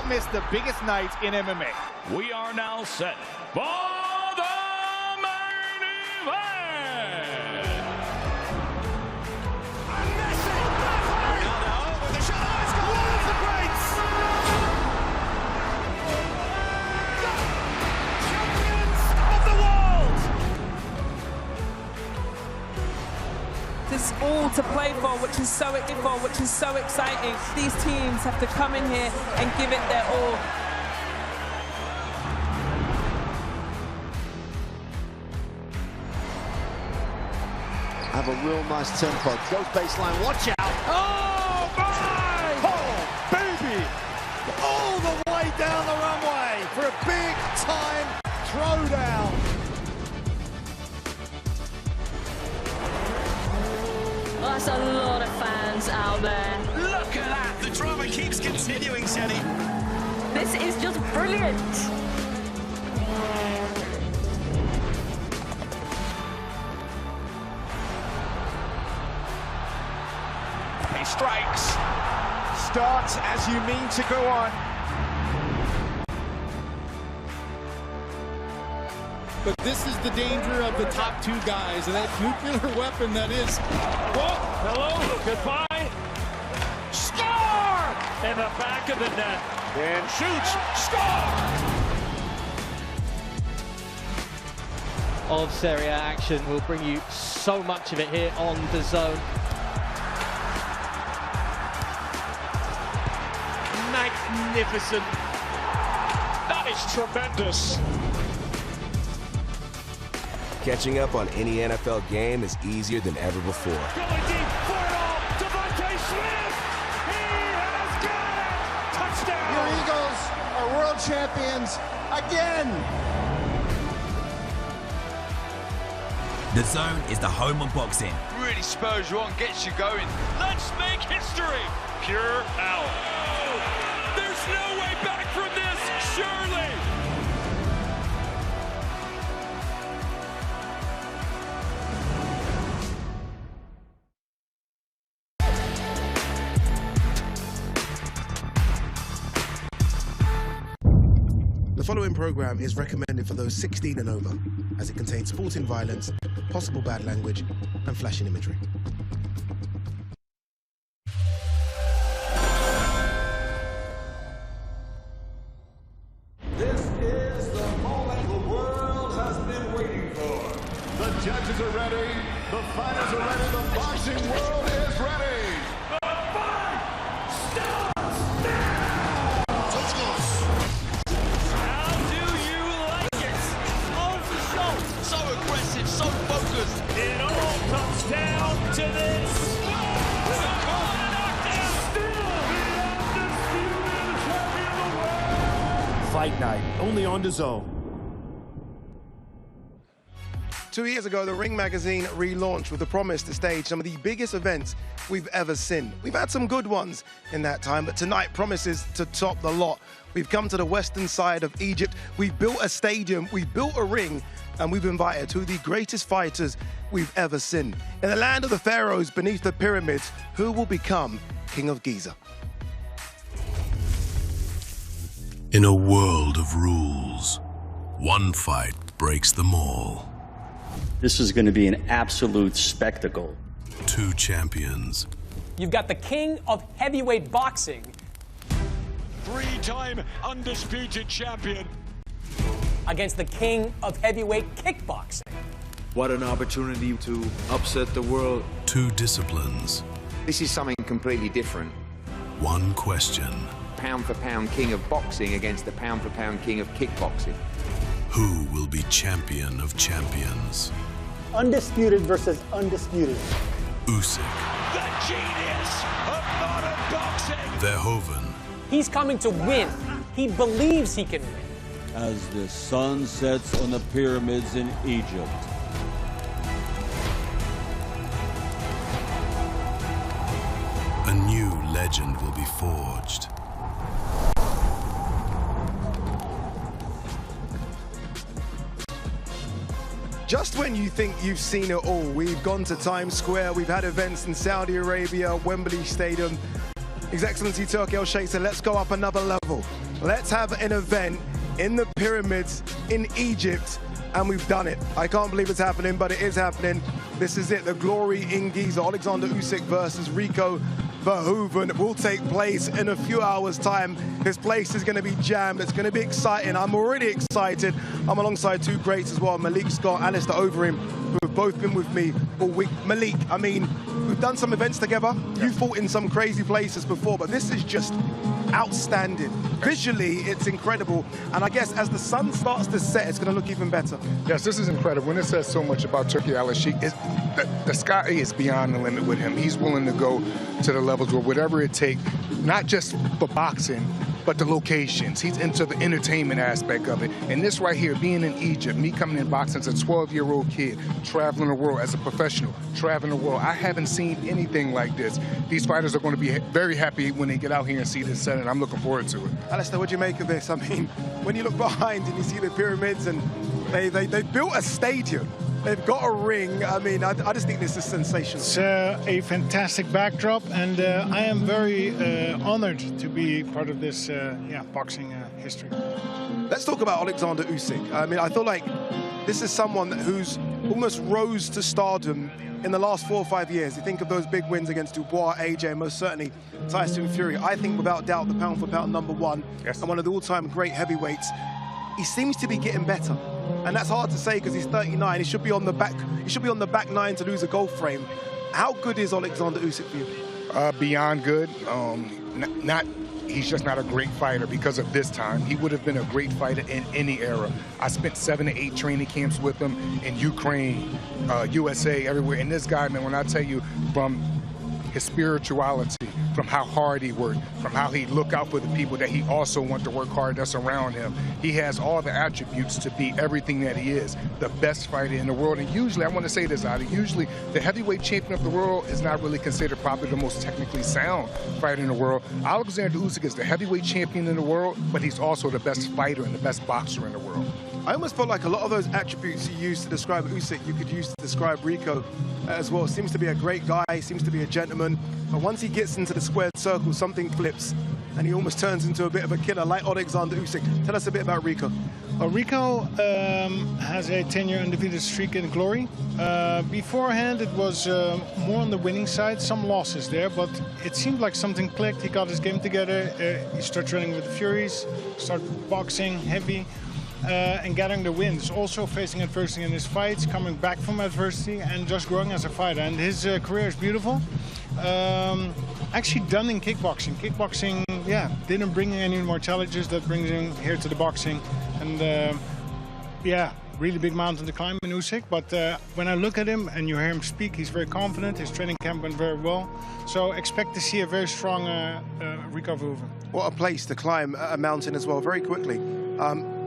don't miss the biggest night in MMA. We are now set for the main event. This all to play for, which is so exciting. These teams have to come in here and give it their all. Have a real nice tempo. Goes baseline, watch out. Oh, my! Oh, baby! All the way down the runway for a big-time throwdown. That's a lot of fans out there. Look at that! The drama keeps continuing, Shelly. This is just brilliant. He strikes. Start as you mean to go on. But this is the danger of the top two guys, and that nuclear weapon that is. Whoa, hello, goodbye. Score! In the back of the net. And shoots. Score! Of Serie A action. We'll bring you so much of it here on the Zone. Magnificent. That is tremendous. Catching up on any NFL game is easier than ever before. Going deep for it all. Devontae Smith. He has got it. Touchdown. Your Eagles are world champions again. The Zone is the home of boxing. Really spurs you on, gets you going. Let's make history. Pure power. There's no way back from this, surely. The following program is recommended for those 16 and over, as it contains sporting violence, possible bad language, and flashing imagery. This is the moment the world has been waiting for. The judges are ready, the fighters are ready, the boxing world is ready. The fight starts now! Let's go. How do you like it? Off the show. So aggressive, so focused. It all comes down to this. Fight night, only on the Zone. 2 years ago, the Ring magazine relaunched with the promise to stage some of the biggest events we've ever seen. We've had some good ones in that time, but tonight promises to top the lot. We've come to the western side of Egypt. We've built a stadium, we've built a ring, and we've invited two of the greatest fighters we've ever seen. In the land of the pharaohs beneath the pyramids, who will become King of Giza? In a world of rules, one fight breaks them all. This is going to be an absolute spectacle. Two champions. You've got the king of heavyweight boxing. Three-time undisputed champion. Against the king of heavyweight kickboxing. What an opportunity to upset the world. Two disciplines. This is something completely different. One question. Pound-for-pound king of boxing against the pound-for-pound king of kickboxing. Who will be champion of champions? Undisputed versus undisputed. Usyk. The genius of modern boxing. Verhoeven. He's coming to win. He believes he can win. As the sun sets on the pyramids in Egypt. A new legend will be forged. Just when you think you've seen it all, we've gone to Times Square, we've had events in Saudi Arabia, Wembley Stadium. His Excellency Turki El Sheikh said, let's go up another level. let's have an event in the pyramids in Egypt, and we've done it. I can't believe it's happening, but it is happening. This is it, the glory in Giza. Oleksandr Usyk versus Rico Verhoeven will take place in a few hours' time. This place is going to be jammed. It's going to be exciting. I'm already excited. I'm alongside two greats as well, Malik Scott, Alistair Overeem, who have both been with me all week. Malik, I mean, we've done some events together. You fought in some crazy places before, but this is just outstanding. Visually, it's incredible. And I guess as the sun starts to set, it's going to look even better. Yes, this is incredible. And it says so much about Turki Al-Sheikh. The sky is beyond the limit with him. He's willing to go to the levels where whatever it takes, not just for boxing, but the locations. He's into the entertainment aspect of it. And this right here, being in Egypt, me coming in boxing as a 12-year-old kid, traveling the world as a professional, traveling the world, I haven't seen anything like this. These fighters are going to be very happy when they get out here and see this set, and I'm looking forward to it. Alistair, what do you make of this? I mean, when you look behind and you see the pyramids, and they built a stadium. They've got a ring. I mean, I just think this is sensational. It's a fantastic backdrop, and I am very honored to be part of this boxing history. Let's talk about Oleksandr Usyk. I mean, I feel like this is someone who's almost rose to stardom in the last 4 or 5 years. You think of those big wins against Dubois, AJ, and most certainly Tyson Fury. I think without doubt the pound for pound #1 and one of the all-time great heavyweights. He seems to be getting better. And that's hard to say because he's 39. He should be on the back. He should be on the back nine to lose a gold frame. How good is Oleksandr Usyk for you? Beyond good. He's just not a great fighter because of this time. He would have been a great fighter in any era. I spent 7 to 8 training camps with him in Ukraine, USA, everywhere. And this guy, man, when I tell you, from his spirituality, from how hard he worked, from how he looked out for the people that he also want to work hard that's around him. He has all the attributes to be everything that he is, the best fighter in the world. And usually, I want to say this, Adi, usually the heavyweight champion of the world is not really considered probably the most technically sound fighter in the world. Oleksandr Usyk is the heavyweight champion in the world, but he's also the best fighter and the best boxer in the world. I almost felt like a lot of those attributes you used to describe Usyk, you could use to describe Rico as well. Seems to be a great guy, seems to be a gentleman, but once he gets into the squared circle, something flips, and he almost turns into a bit of a killer like Oleksandr Usyk. Tell us a bit about Rico. Rico has a 10-year undefeated streak in glory. Beforehand, it was more on the winning side, some losses there, but it seemed like something clicked. He got his game together. He started training with the Furies, started boxing heavy, and getting the wins. Also facing adversity in his fights, coming back from adversity, and just growing as a fighter. And his career is beautiful. Actually done in kickboxing. Kickboxing, yeah, didn't bring any more challenges. That brings him here to the boxing. And yeah, really big mountain to climb in Usyk. But when I look at him and you hear him speak, he's very confident. His training camp went very well. So expect to see a very strong Rico Verhoeven. What a place to climb a mountain as well, very quickly.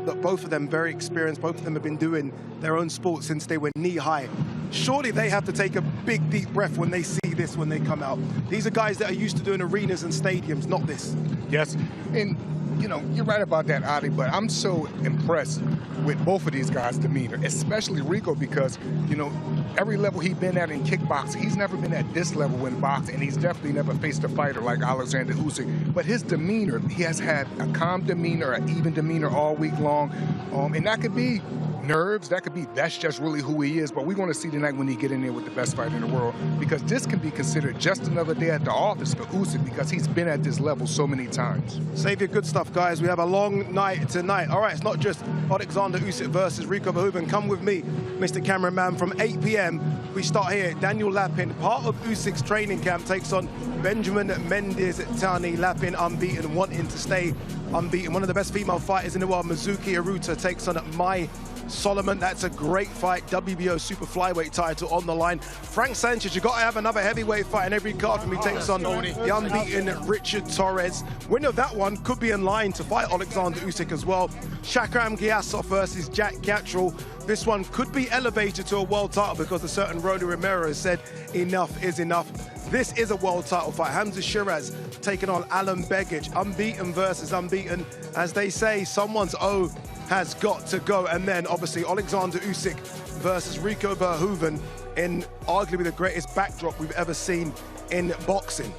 But both of them very experienced. Both of them have been doing their own sport since they were knee-high. Surely they have to take a big, deep breath when they see this when they come out. These are guys that are used to doing arenas and stadiums, not this. Yes, and you know, you're right about that, Adi, but I'm so impressed with both of these guys' demeanor, especially Rico, because, you know, every level he's been at in kickboxing, he's never been at this level in boxing, and he's definitely never faced a fighter like Oleksandr Usyk. But his demeanor, he has had a calm demeanor, an even demeanor all week long, and that could be nerves, that could be, that's just really who he is. But we want to see tonight when he get in there with the best fighter in the world, because this can be considered just another day at the office for Usyk, because he's been at this level so many times. Save your good stuff, guys. We have a long night tonight. All right, it's not just Oleksandr Usyk versus Rico Verhoeven. Come with me, Mr. Cameraman. From 8 p.m. we start here. Daniel Lapin, part of Usyk's training camp, takes on Benjamin Mendes Tani. Lapin unbeaten, wanting to stay unbeaten. One of the best female fighters in the world, Mizuki Aruta, takes on Mai Solomon. That's a great fight. WBO super flyweight title on the line. Frank Sanchez, you got to have another heavyweight fight in every card from he takes on the unbeaten Richard Torres. Winner of that one could be in line to fight Oleksandr Usyk as well. Shakram Gyasov versus Jack Cattrall. This one could be elevated to a world title because a certain Rolly Romero has said enough is enough. This is a world title fight. Hamza Shiraz taking on Alan Begic. Unbeaten versus unbeaten. As they say, someone's O has got to go. And then obviously Oleksandr Usyk versus Rico Verhoeven in arguably the greatest backdrop we've ever seen in boxing.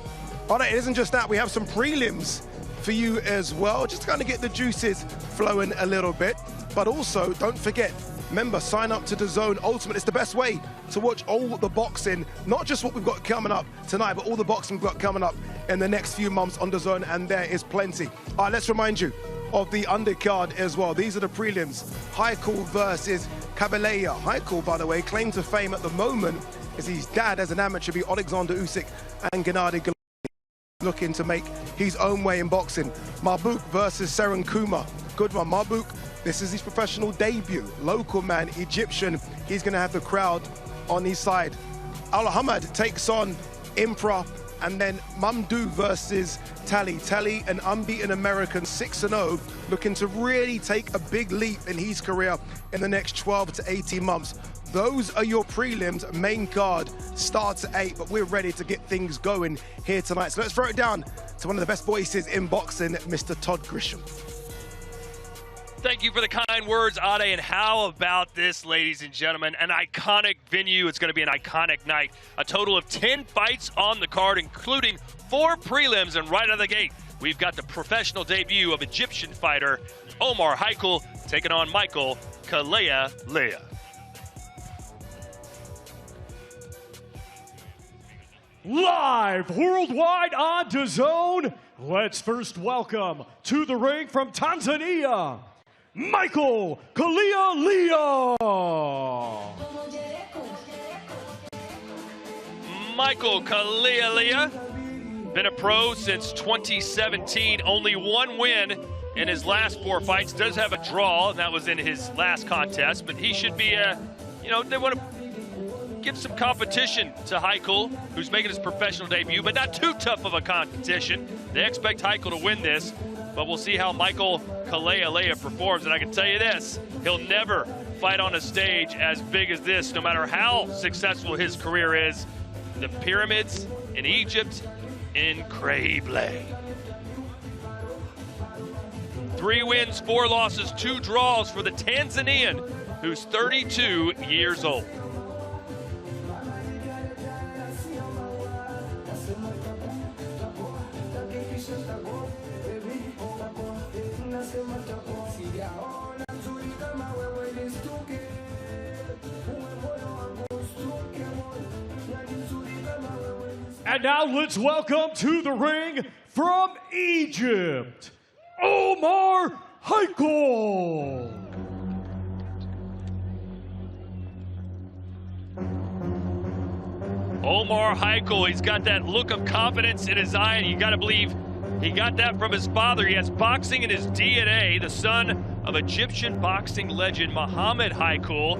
All right, it isn't just that. We have some prelims for you as well, just to kind of get the juices flowing a little bit. But also, don't forget, remember, sign up to DAZN Ultimate. It's the best way to watch all the boxing, not just what we've got coming up tonight, but all the boxing we've got coming up in the next few months on DAZN, and there is plenty. All right, let's remind you of the undercard as well. These are the prelims. Haikal versus Kabalaya. Haikal, by the way, claim to fame at the moment is his dad as an amateur beat Oleksandr Usyk and Gennady Golovkin, looking to make his own way in boxing. Marbuk versus Seren Kuma. Good one, Marbuk. This is his professional debut. Local man, Egyptian. He's going to have the crowd on his side. Al-Hamad takes on Impra. And then Mamdou versus Tali. Tali, an unbeaten American, 6-0, looking to really take a big leap in his career in the next 12 to 18 months. Those are your prelims. Main card starts at 8, but we're ready to get things going here tonight. So let's throw it down to one of the best voices in boxing, Mr. Todd Grisham. Thank you for the kind words, Ade, and how about this, ladies and gentlemen? An iconic venue. It's going to be an iconic night. A total of 10 fights on the card, including 4 prelims, and right out of the gate, we've got the professional debut of Egyptian fighter Omar Haikal taking on Michael Kalayalaya. Live worldwide on DAZN, let's first welcome to the ring from Tanzania, Michael Kalayalaya. Michael Kalayalaya, been a pro since 2017, only 1 win in his last 4 fights. Does have a draw, and that was in his last contest, but he should be, they want to give some competition to Haikal, who's making his professional debut, but not too tough of a competition. They expect Haikal to win this, but we'll see how Michael Kalayalaya performs. And I can tell you this, he'll never fight on a stage as big as this, no matter how successful his career is. The Pyramids in Egypt, incredible. 3 wins, 4 losses, 2 draws for the Tanzanian, who's 32 years old. And now let's welcome to the ring from Egypt, Omar Haikal. Omar Haikal, he's got that look of confidence in his eye, and you gotta believe he got that from his father. He has boxing in his DNA, the son of Egyptian boxing legend Muhammad Haikal,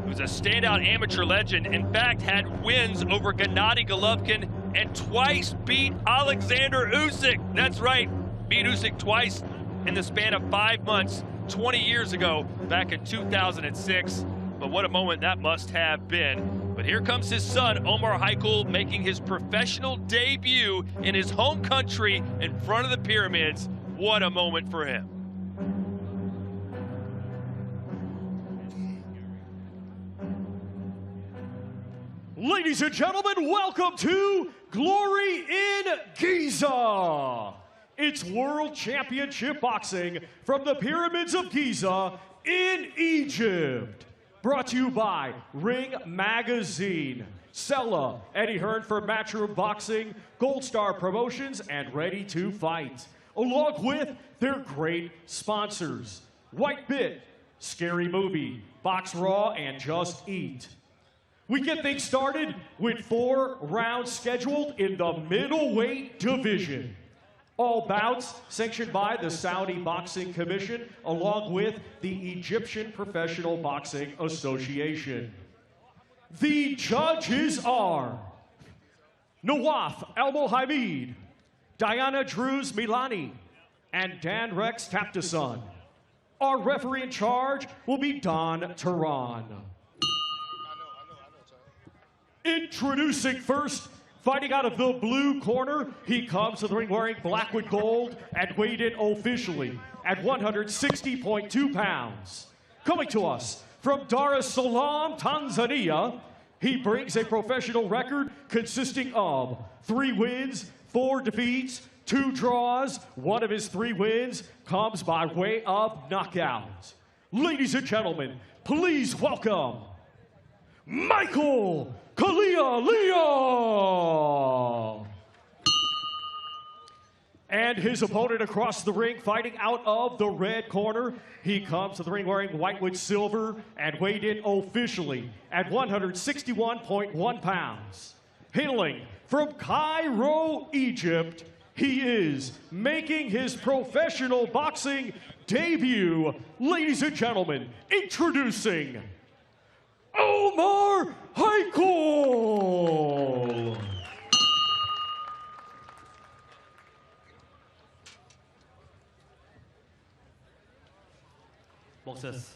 who's a standout amateur legend. In fact, had wins over Gennady Golovkin and twice beat Oleksandr Usyk. That's right, beat Usyk twice in the span of 5 months, 20 years ago, back in 2006. But what a moment that must have been. But here comes his son, Omar Haikal, making his professional debut in his home country in front of the Pyramids. What a moment for him. Ladies and gentlemen, welcome to Glory in Giza. It's World Championship Boxing from the Pyramids of Giza in Egypt. Brought to you by Ring Magazine, Sella, Eddie Hearn for Matchroom Boxing, Gold Star Promotions, and Ready to Fight. Along with their great sponsors, White Bit, Scary Movie, Box Raw, and Just Eat. We get things started with 4 rounds scheduled in the middleweight division. All bouts sanctioned by the Saudi Boxing Commission, along with the Egyptian Professional Boxing Association. The judges are Nawaf El-Mohammed, Diana Drews Milani, and Dan Rex Taptason. Our referee in charge will be Don Tehran. Introducing first, fighting out of the blue corner, he comes to the ring wearing black with gold and weighed in officially at 160.2 pounds. Coming to us from Dar es Salaam, Tanzania, he brings a professional record consisting of 3 wins, 4 defeats, 2 draws, 1 of his 3 wins comes by way of knockout. Ladies and gentlemen, please welcome Michael Kalia. And his opponent across the ring, fighting out of the red corner. He comes to the ring wearing white with silver and weighed in officially at 161.1 pounds. Hailing from Cairo, Egypt, he is making his professional boxing debut. Ladies and gentlemen, introducing Omar Haikal. Boxers,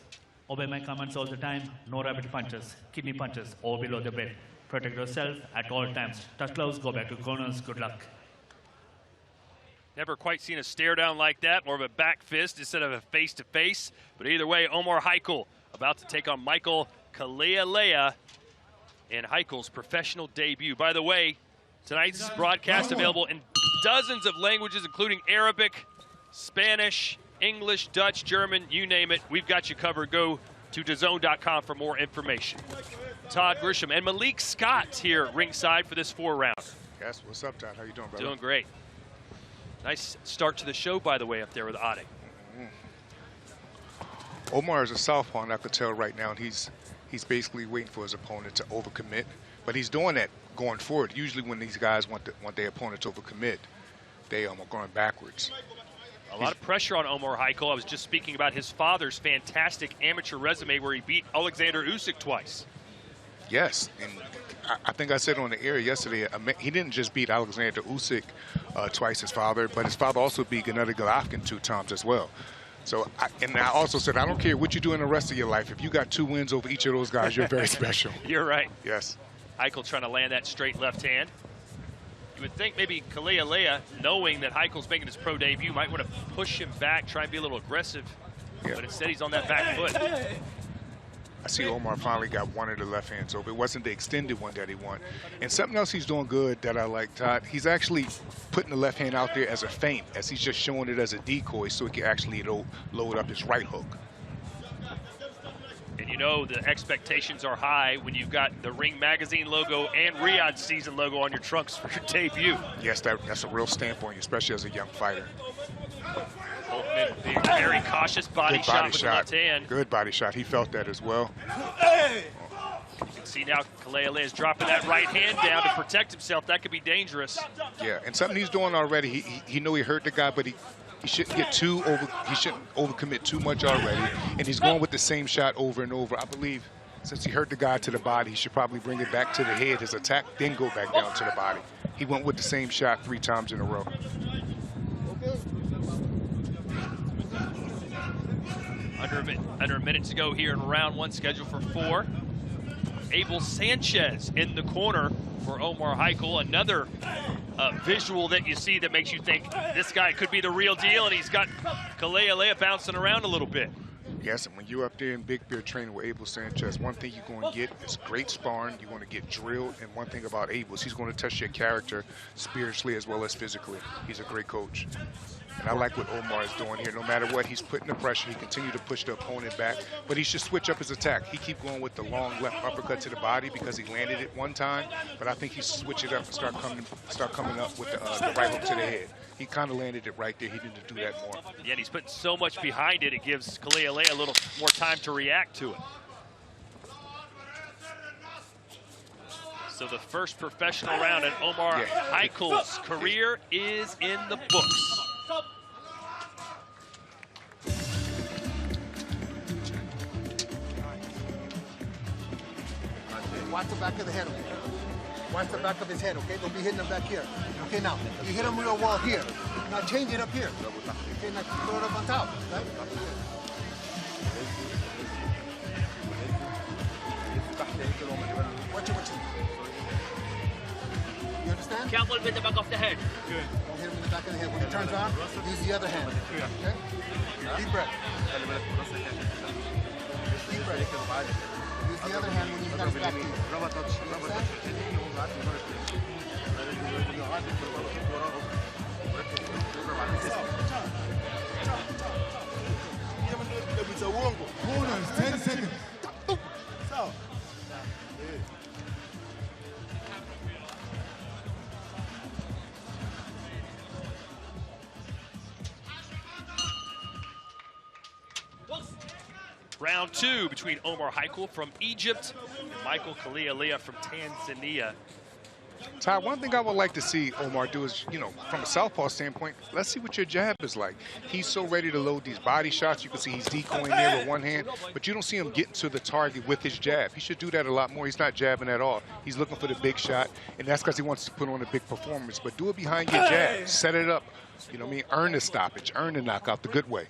obey my commands all the time. No rabbit punches, kidney punches, or below the belt. Protect yourself at all times. Touch gloves, go back to corners. Good luck. Never quite seen a stare down like that. More of a back fist instead of a face-to-face. But either way, Omar Haikal about to take on Michael Kalia in Haikal's professional debut. By the way, tonight's broadcast available in dozens of languages, including Arabic, Spanish, English, Dutch, German, you name it. We've got you covered. Go to DAZN.com for more information. Todd Grisham and Malik Scott here ringside for this 4 round. Yes, what's up, Todd? How you doing, brother? Doing great. Nice start to the show, by the way, up there with Ade. Omar is a southpaw, and I could tell right now, and he's basically waiting for his opponent to overcommit. But he's doing that going forward. Usually when these guys want their opponent to overcommit, they are going backwards. A lot of pressure on Omar Haikal. I was just speaking about his father's fantastic amateur resume where he beat Oleksandr Usyk twice. Yes, and I think I said on the air yesterday, he didn't just beat Oleksandr Usyk twice, his father, but his father also beat Gennady Golovkin 2 times as well. So, I also said, I don't care what you do in the rest of your life. If you got 2 wins over each of those guys, you're very special. You're right. Yes. Haikal trying to land that straight left hand. You would think maybe Kalia, knowing that Heikel's making his pro debut, might want to push him back, try and be a little aggressive. Yeah. But instead, he's on that back foot. I see Omar finally got one of the left hands over. It wasn't the extended one that he won. And something else he's doing good that I like, Todd, he's actually putting the left hand out there as a feint, as he's just showing it as a decoy so he can actually load up his right hook. And you know the expectations are high when you've got the Ring Magazine logo and Riyadh Season logo on your trunks for your debut. Yes, that's a real stamp on you, especially as a young fighter. Holtman being very cautious, body shot with the left hand. Good body shot. He felt that as well. You can see now Kalia is dropping that right hand down to protect himself. That could be dangerous. Yeah, and something he's doing already, he know he hurt the guy, but he shouldn't get he shouldn't overcommit too much already. And he's going with the same shot over and over. I believe since he hurt the guy to the body, he should probably bring it back to the head, his attack, then go back down to the body. He went with the same shot 3 times in a row. Under a minute to go here in round 1, scheduled for 4. Abel Sanchez in the corner for Omar Haikal. Another visual that you see that makes you think this guy could be the real deal, and he's got Kalia bouncing around a little bit. Yes, and when you're up there in Big Bear training with Abel Sanchez, one thing you're going to get is great sparring. You're going to get drilled, and one thing about Abel is he's going to test your character spiritually as well as physically. He's a great coach. And I like what Omar is doing here. No matter what, he's putting the pressure. He continues to push the opponent back, but he should switch up his attack. He keep going with the long left uppercut to the body because he landed it one time, but I think he switch it up and start coming up with the right hook to the head. He kind of landed it right there. He needed to do that more. Yeah, and he's putting so much behind it, it gives Kalia a little more time to react to it. So the first professional round in Omar Haikal's career is in the books. Watch the back of the head. Watch the back of his head, okay? Don't be hitting him back here. Okay, now, you hit him real well here. Now change it up here. Okay, now throw it up on top, right? Watch it. You understand? Careful with the back of the head. Good. Don't hit him in the back of the head. When he turns around, use the other hand. Okay? Deep breath. Deep breath. Use the other hand when he's got his back to you. Corners, 10 seconds. Round 2 between Omar Haikul from Egypt and Michael Kalialia from Tanzania. Ty, one thing I would like to see Omar do is, you know, from a southpaw standpoint, let's see what your jab is like. He's so ready to load these body shots. You can see he's decoying there with one hand, but you don't see him getting to the target with his jab. He should do that a lot more. He's not jabbing at all. He's looking for the big shot, and that's because he wants to put on a big performance. But do it behind your jab. Set it up. You know what I mean? Earn the stoppage. Earn the knockout the good way.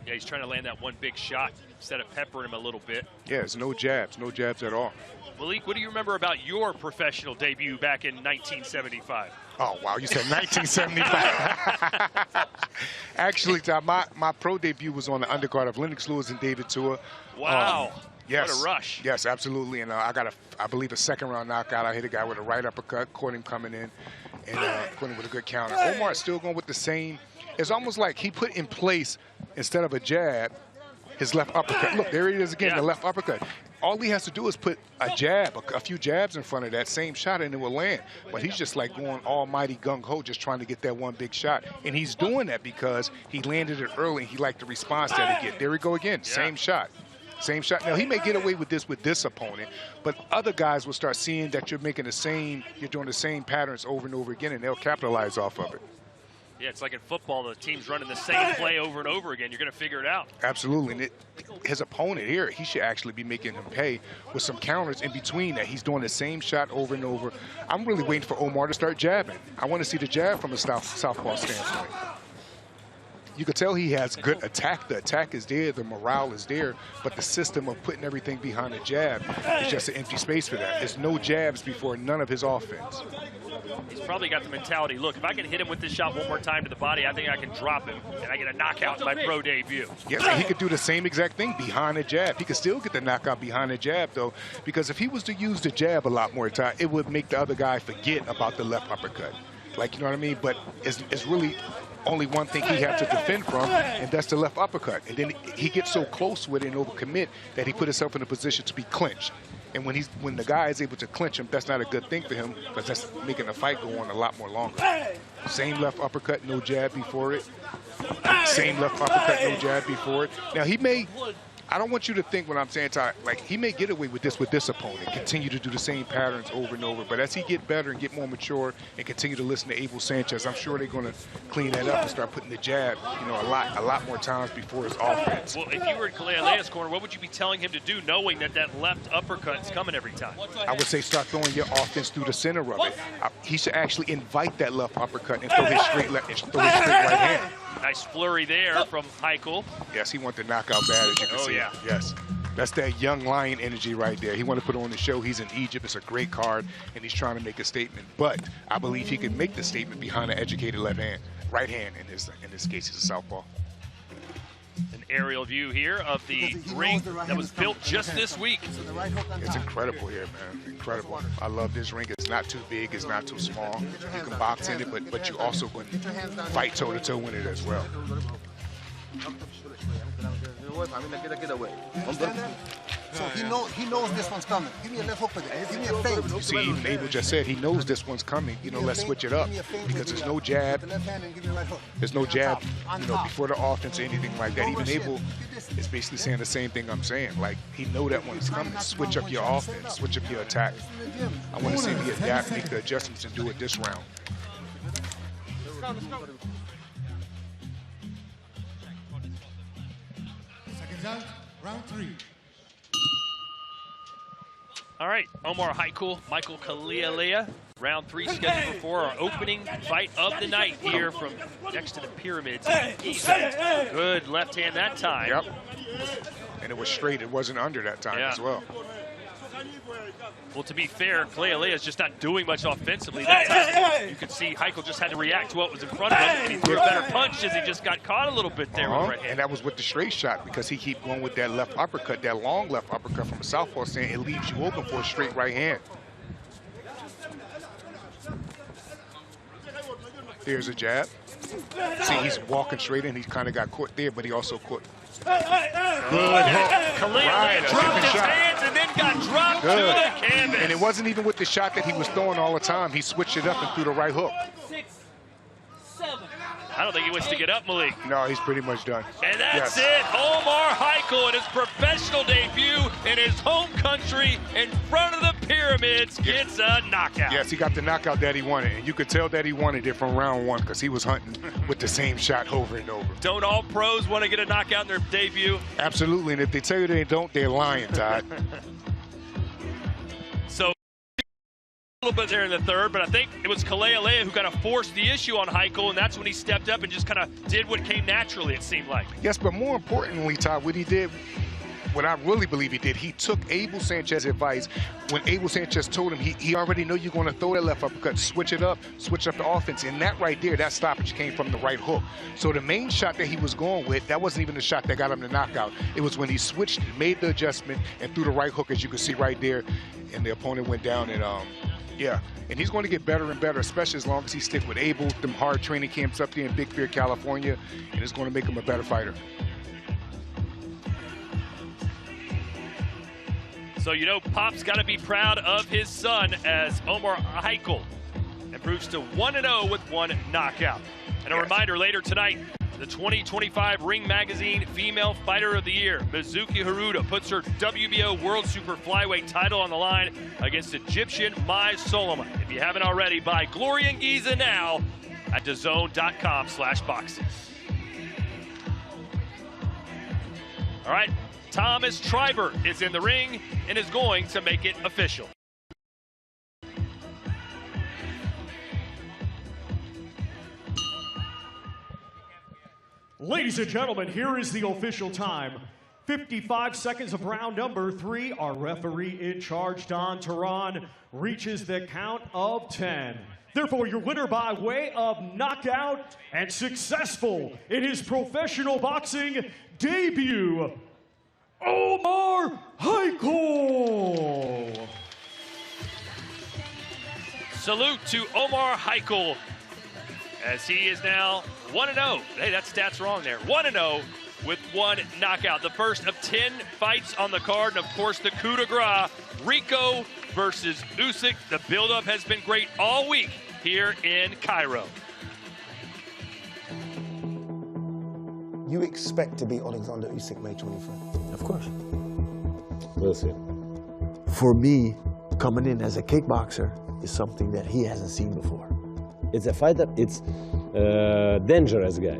Yeah, he's trying to land that one big shot instead of peppering him a little bit. Yeah, it's no jabs at all. Malik, what do you remember about your professional debut back in 1975? Oh, wow, you said 1975. Actually, Ty, my pro debut was on the undercard of Lennox Lewis and David Tua. Wow. Yes. What a rush. Yes, absolutely. And I got, I believe, a second-round knockout. I hit a guy with a right uppercut, caught him coming in, and caught him with a good counter. Omar's still going with the same. It's almost like he put in place, instead of a jab, his left uppercut. Look, there he is again, the left uppercut. All he has to do is put a jab, a few jabs in front of that same shot, and it will land. But he's just like going almighty gung-ho, just trying to get that one big shot. And he's doing that because he landed it early, and he liked the response that he get. There we go again, same shot. Same shot. Now, he may get away with this opponent, but other guys will start seeing that you're making the same, you're doing the same patterns over and over again, and they'll capitalize off of it. Yeah, it's like in football, the team's running the same play over and over again. You're going to figure it out. Absolutely. And his opponent here, he should actually be making him pay with some counters in between that. He's doing the same shot over and over. I'm really waiting for Omar to start jabbing. I want to see the jab from a southpaw standpoint. You could tell he has good attack. The attack is there, the morale is there, but the system of putting everything behind the jab is just an empty space for that. There's no jabs before none of his offense. He's probably got the mentality, look, if I can hit him with this shot one more time to the body, I think I can drop him, and I get a knockout in my pro debut. Yeah, he could do the same exact thing behind the jab. He could still get the knockout behind the jab, though, because if he was to use the jab a lot more time, it would make the other guy forget about the left uppercut. Like, you know what I mean? But it's really only one thing he had to defend from, and that's the left uppercut. And then he gets so close with it and overcommit that he put himself in a position to be clinched. And when the guy is able to clinch him, that's not a good thing for him, because that's making the fight go on a lot more longer. Same left uppercut, no jab before it. Same left uppercut, no jab before it. Now, he may, I don't want you to think what I'm saying, Ty, like he may get away with this opponent, continue to do the same patterns over and over. But as he get better and get more mature and continue to listen to Abel Sanchez, I'm sure they're going to clean that up and start putting the jab, you know, a lot more times before his offense. Well, if you were in Kalealea's corner, what would you be telling him to do, knowing that that left uppercut's coming every time? I would say start throwing your offense through the center of it. He should actually invite that left uppercut and throw his straight right hand. Nice flurry there from Haikul. Yes, he wanted to knock out bad, as you can see. Yeah. Yes. That's that young lion energy right there. He wanted to put on the show. He's in Egypt. It's a great card, and he's trying to make a statement. But I believe he can make the statement behind an educated right hand. In this case, he's a southpaw. An aerial view here of the ring that was built just this week. It's incredible here, man. Incredible. I love this ring. It's not too big. It's not too small. You can box in it, but you also can fight toe-to-toe in it as well. So he knows this one's coming. Give me a left hook with it. Give me a fake. You see, even Abel just said he knows this one's coming. You know, let's switch it up, because there's no jab. There's no jab, you know, before the offense or anything like that. Even Abel is basically saying the same thing I'm saying. Like, he know that one's coming. Switch up your offense. Switch up your attack. I want to see me adapt, make the adjustments, and do it this round. Seconds out, round 3. All right, Omar Haikul, Michael Kalialea. Round 3 scheduled for our opening fight of the night here from next to the Pyramids of Giza. Good left hand that time. Yep. And it was straight. It wasn't under that time as well. Well, to be fair, Kalialea is just not doing much offensively that time. You could see Haikul just had to react to what was in front of him. And he threw a better punch as he just got caught a little bit there with the right hand. And that was with the straight shot, because he keep going with that left uppercut, that long left uppercut from a southpaw, saying it leaves you open for a straight right hand. There's a jab. See, he's walking straight in. He kind of got caught there, but he also caught. Good hook. Khalil dropped his hands and then got dropped to the canvas. And it wasn't even with the shot that he was throwing all the time. He switched it up and threw the right hook. I don't think he wants to get up, Malik. No, he's pretty much done. And that's it. Omar Heikel in his professional debut in his home country in front of the Pyramids gets a knockout. Yes, he got the knockout that he wanted. And you could tell that he wanted it from round one because he was hunting with the same shot over and over. Don't all pros want to get a knockout in their debut? Absolutely. And if they tell you they don't, they're lying, Todd. So a little bit there in the third, but I think it was Kalea who kind of forced the issue on Heikel, and that's when he stepped up and just kind of did what came naturally, it seemed like. Yes, but more importantly, Todd, what he did, what I really believe he did, he took Abel Sanchez's advice when Abel Sanchez told him he already know you're going to throw that left uppercut, switch it up, switch up the offense. And that right there, that stoppage came from the right hook. So the main shot that he was going with, that wasn't even the shot that got him the knockout. It was when he switched, made the adjustment, and threw the right hook, as you can see right there. And the opponent went down and yeah, and he's going to get better and better, especially as long as he sticks with Abel, them hard training camps up there in Big Bear, California, and it's going to make him a better fighter. So, you know, Pop's got to be proud of his son as Omar Heikel improves to 1-0 with one knockout. And a reminder, later tonight, the 2025 Ring Magazine Female Fighter of the Year, Mizuki Haruta, puts her WBO World Super Flyweight title on the line against Egyptian Mai Solomon. If you haven't already, buy Glory in Giza now at DAZN.com/boxing. All right, Thomas Triber is in the ring and is going to make it official. Ladies and gentlemen, here is the official time. 55 seconds of round number 3. Our referee in charge, Don Tehran, reaches the count of 10. Therefore, your winner by way of knockout and successful in his professional boxing debut, Omar Heikel. Salute to Omar Heikel, as he is now 1-0. Hey, that stat's wrong there. 1-0 with one knockout. The first of 10 fights on the card. And, of course, the coup de grace, Rico versus Usyk. The buildup has been great all week here in Cairo. You expect to beat Oleksandr Usyk May 23rd? Of course. We'll see. For me, coming in as a kickboxer is something that he hasn't seen before. It's a fighter, it's a dangerous guy.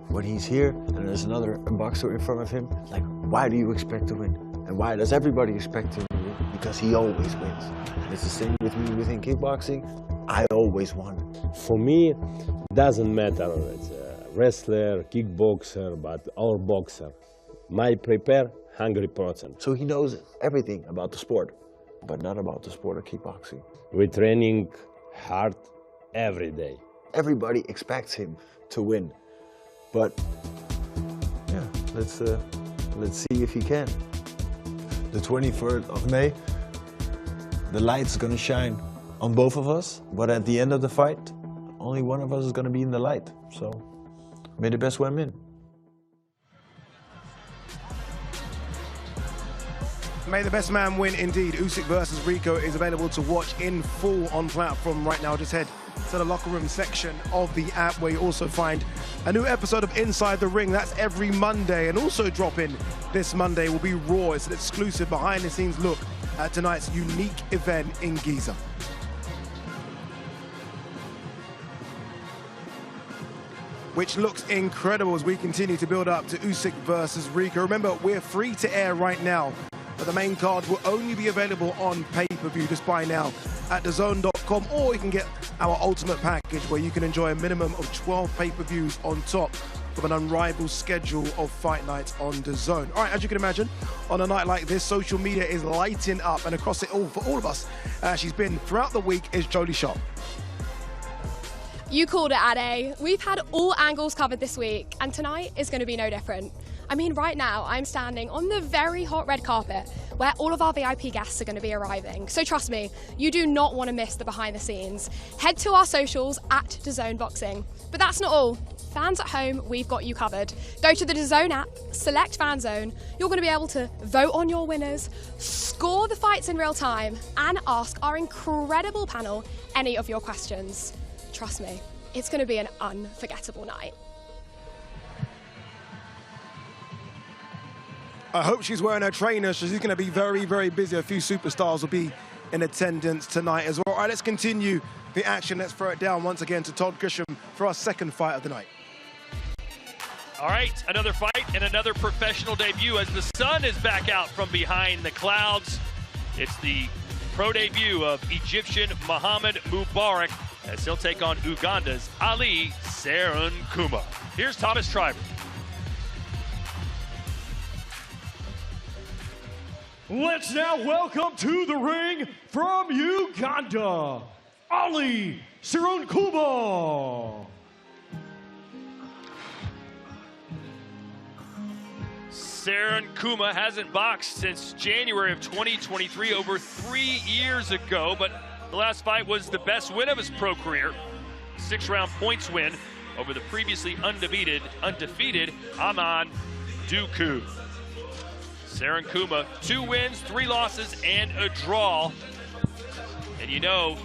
When he's here and there's another boxer in front of him, like, why do you expect to win? And why does everybody expect him to win? Because he always wins. And it's the same with me within kickboxing. I always won. For me, doesn't matter. It's a wrestler, kickboxer, but our boxer. My prepare, hungry person. So he knows everything about the sport, but not about the sport of kickboxing. We're training hard every day. Everybody expects him to win, but yeah, let's see if he can. The 23rd of May, the light's gonna shine on both of us, but at the end of the fight, only one of us is gonna be in the light. So, may the best one win. May the best man win indeed. Usyk versus Rico is available to watch in full on platform right now. Just head to the locker room section of the app where you also find a new episode of Inside the Ring. That's every Monday. And also dropping this Monday will be Raw. It's an exclusive behind the scenes look at tonight's unique event in Giza. Which looks incredible as we continue to build up to Usyk versus Rico. Remember, we're free to air right now, but the main card will only be available on pay-per-view. Just buy now at DAZN.com, or you can get our ultimate package where you can enjoy a minimum of 12 pay-per-views on top of an unrivaled schedule of fight nights on DAZN. All right, as you can imagine, on a night like this, social media is lighting up, and across it all for all of us, she's been throughout the week, is Jolie Sharp. You called it, Ade. We've had all angles covered this week, and tonight is going to be no different. I mean, right now, I'm standing on the very hot red carpet where all of our VIP guests are going to be arriving. So trust me, you do not want to miss the behind the scenes. Head to our socials at DAZN Boxing. But that's not all. Fans at home, we've got you covered. Go to the DAZN app, select Fan Zone. You're going to be able to vote on your winners, score the fights in real time, and ask our incredible panel any of your questions. Trust me, it's going to be an unforgettable night. I hope she's wearing her trainer, so she's going to be very, very busy. A few superstars will be in attendance tonight as well. All right, let's continue the action. Let's throw it down once again to Todd Grisham for our second fight of the night. All right, another fight and another professional debut as the sun is back out from behind the clouds. It's the pro debut of Egyptian Mohamed Mubarak as he'll take on Uganda's Ali Serunkuma. Here's Thomas Triber. Let's now welcome to the ring from Uganda, Ali Serunkuma. Serunkuma hasn't boxed since January of 2023, over 3 years ago, but the last fight was the best win of his pro career. 6-round points win over the previously undefeated Aman Duku. Serunkuma, 2 wins, 3 losses, and a draw. And you know,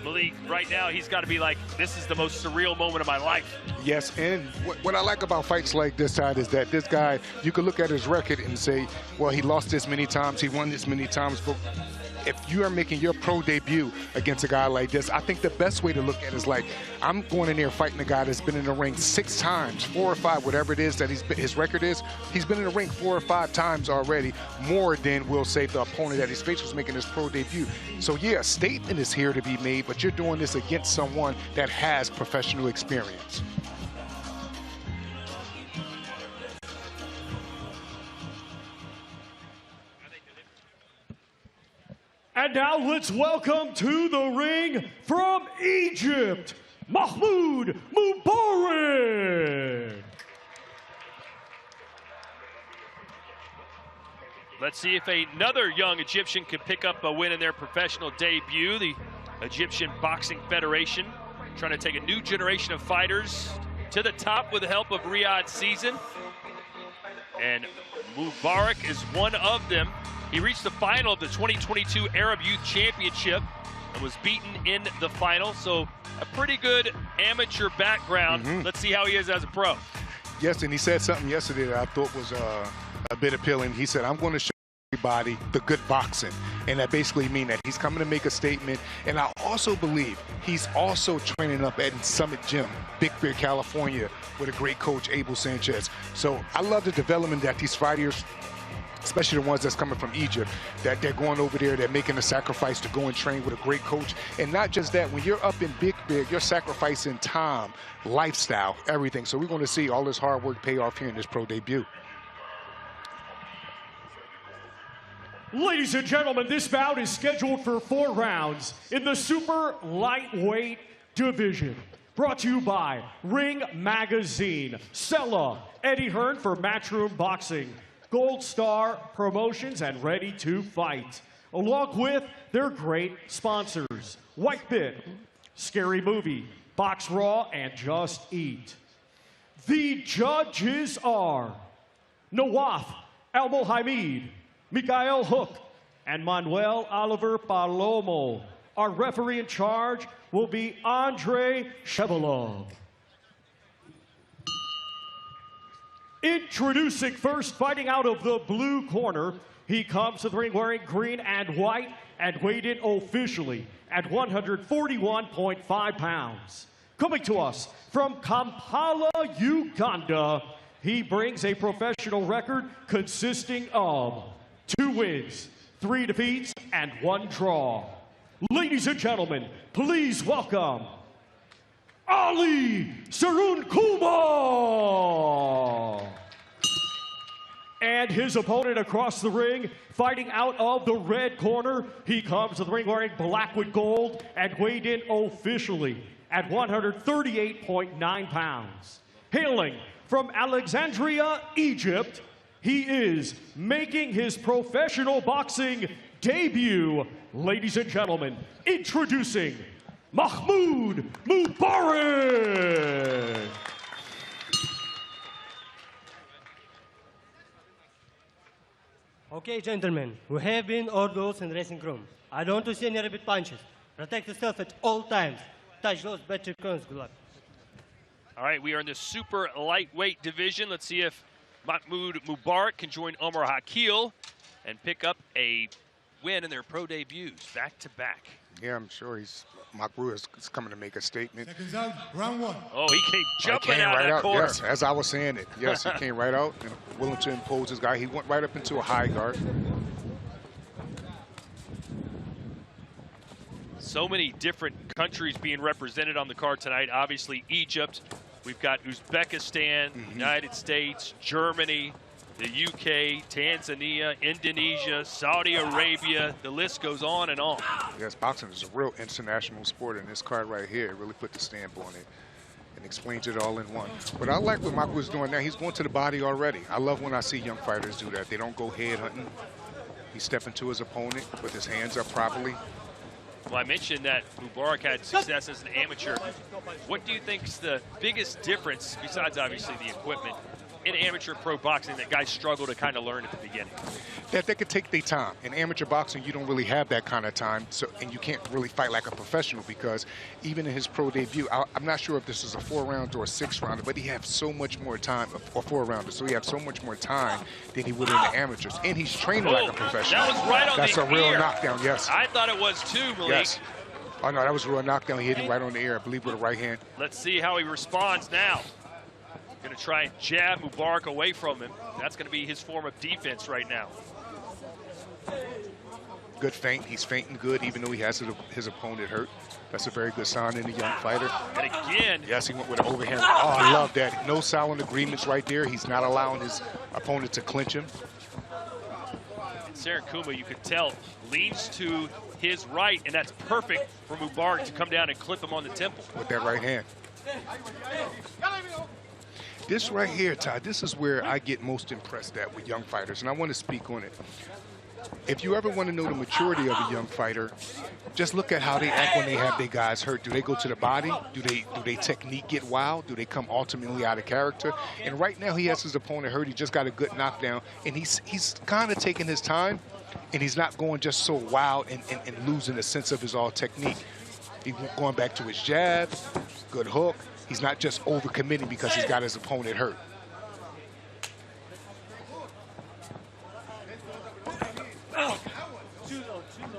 Malik, right now he's got to be like, this is the most surreal moment of my life. Yes, and what I like about fights like this side is that this guy, you can look at his record and say, well, he lost this many times, he won this many times, but if you are making your pro debut against a guy like this, I think the best way to look at it is like, I'm going in there fighting a guy that's been in the ring 6 times, 4 or 5, whatever it is that his record is. He's been in the ring 4 or 5 times already, more than, we'll say, the opponent that he's faced was making his pro debut. So yeah, a statement is here to be made, but you're doing this against someone that has professional experience. And now let's welcome to the ring from Egypt, Mahmoud Mubarak. Let's see if another young Egyptian can pick up a win in their professional debut. The Egyptian Boxing Federation trying to take a new generation of fighters to the top with the help of Riyadh Season. And Mubarak is one of them. He reached the final of the 2022 Arab Youth Championship and was beaten in the final. So a pretty good amateur background. Let's see how he is as a pro. Yes, and he said something yesterday that I thought was a bit appealing. He said, I'm going to show everybody the good boxing. And that basically means that he's coming to make a statement. And I also believe he's also training up at Summit Gym, Big Bear, California, with a great coach, Abel Sanchez. So I love the development that these fighters, especially the ones that's coming from Egypt, that they're going over there, they're making a sacrifice to go and train with a great coach. And not just that, when you're up in Big Bear, you're sacrificing time, lifestyle, everything. So we're going to see all this hard work pay off here in this pro debut. Ladies and gentlemen, this bout is scheduled for 4 rounds in the super lightweight division. Brought to you by Ring Magazine, Sella, Eddie Hearn for Matchroom Boxing, Gold Star Promotions, and Ready to Fight, along with their great sponsors, White Bit, Scary Movie, Box Raw, and Just Eat. The judges are Nawaf Al-Mohamid, Mikael Hook, and Manuel Oliver Palomo. Our referee in charge will be Andrei Shevelov. Introducing first, fighting out of the blue corner, he comes to the ring wearing green and white and weighed in officially at 141.5 pounds. Coming to us from Kampala, Uganda, he brings a professional record consisting of 2 wins, 3 defeats, and 1 draw. Ladies and gentlemen, please welcome Ali Serunkuma! And his opponent across the ring, fighting out of the red corner, he comes to the ring wearing black with gold and weighed in officially at 138.9 pounds. Hailing from Alexandria, Egypt, he is making his professional boxing debut. Ladies and gentlemen, introducing Mahmoud Mubarak. Okay, gentlemen, we have been ordered in the dressing room. I don't want to see any rapid punches. Protect yourself at all times. Touch those bad chickens. Good luck. All right, we are in the super lightweight division. Let's see if Mahmoud Mubarak can join Omar Hakil and pick up a win in their pro debuts, back-to-back. Yeah, I'm sure Mahmoud is coming to make a statement. Seconds out, round one. Oh, he came jumping came out right of that out. corner. Yes, as I was saying it. Yes, he came right out and willing to impose his guy. He went right up into a high guard. So many different countries being represented on the card tonight. Obviously, Egypt. We've got Uzbekistan, United States, Germany, the UK, Tanzania, Indonesia, Saudi Arabia. The list goes on and on. Yes, boxing is a real international sport, and this card right here really put the stamp on it and explains it all in one. But I like what Mahmoud is doing now. He's going to the body already. I love when I see young fighters do that. They don't go head hunting. He's stepping to his opponent with his hands up properly. Well, I mentioned that Mubarak had success as an amateur. What do you think is the biggest difference, besides obviously the equipment, in amateur pro boxing that guys struggle to kind of learn at the beginning? That they could take their time. In amateur boxing, you don't really have that kind of time, and you can't really fight like a professional, because even in his pro debut, I'm not sure if this is a 4-rounder or a 6-rounder, but he has so much more time, or 4-rounder, so he has so much more time than he would in the amateurs, and he's training like a professional. That was right on That's the a real ear. knockdown, yes. I thought it was too, Malik. Yes. Oh, no, that was a real knockdown. He hit him right on the ear, I believe, with a right hand. Let's see how he responds now. Going to try and jab Mubarak away from him. That's going to be his form of defense right now. Good feint. He's feinting good, even though he has his opponent hurt. That's a very good sign in a young fighter. And again. Yes, he went with an overhand. Oh, I love that. No silent agreements right there. He's not allowing his opponent to clinch him. And Serakuma, you could tell, leans to his right, and that's perfect for Mubarak to come down and clip him on the temple. With that right hand. This right here, Todd, this is where I get most impressed at with young fighters, and I want to speak on it. If you ever want to know the maturity of a young fighter, just look at how they act when they have their guys hurt. Do they go to the body? Do they technique get wild? Do they come ultimately out of character? And right now he has his opponent hurt. He just got a good knockdown, and he's kind of taking his time, and he's not going just so wild and losing the sense of his all technique. He's going back to his jab, good hook. He's not just overcommitting because he's got his opponent hurt.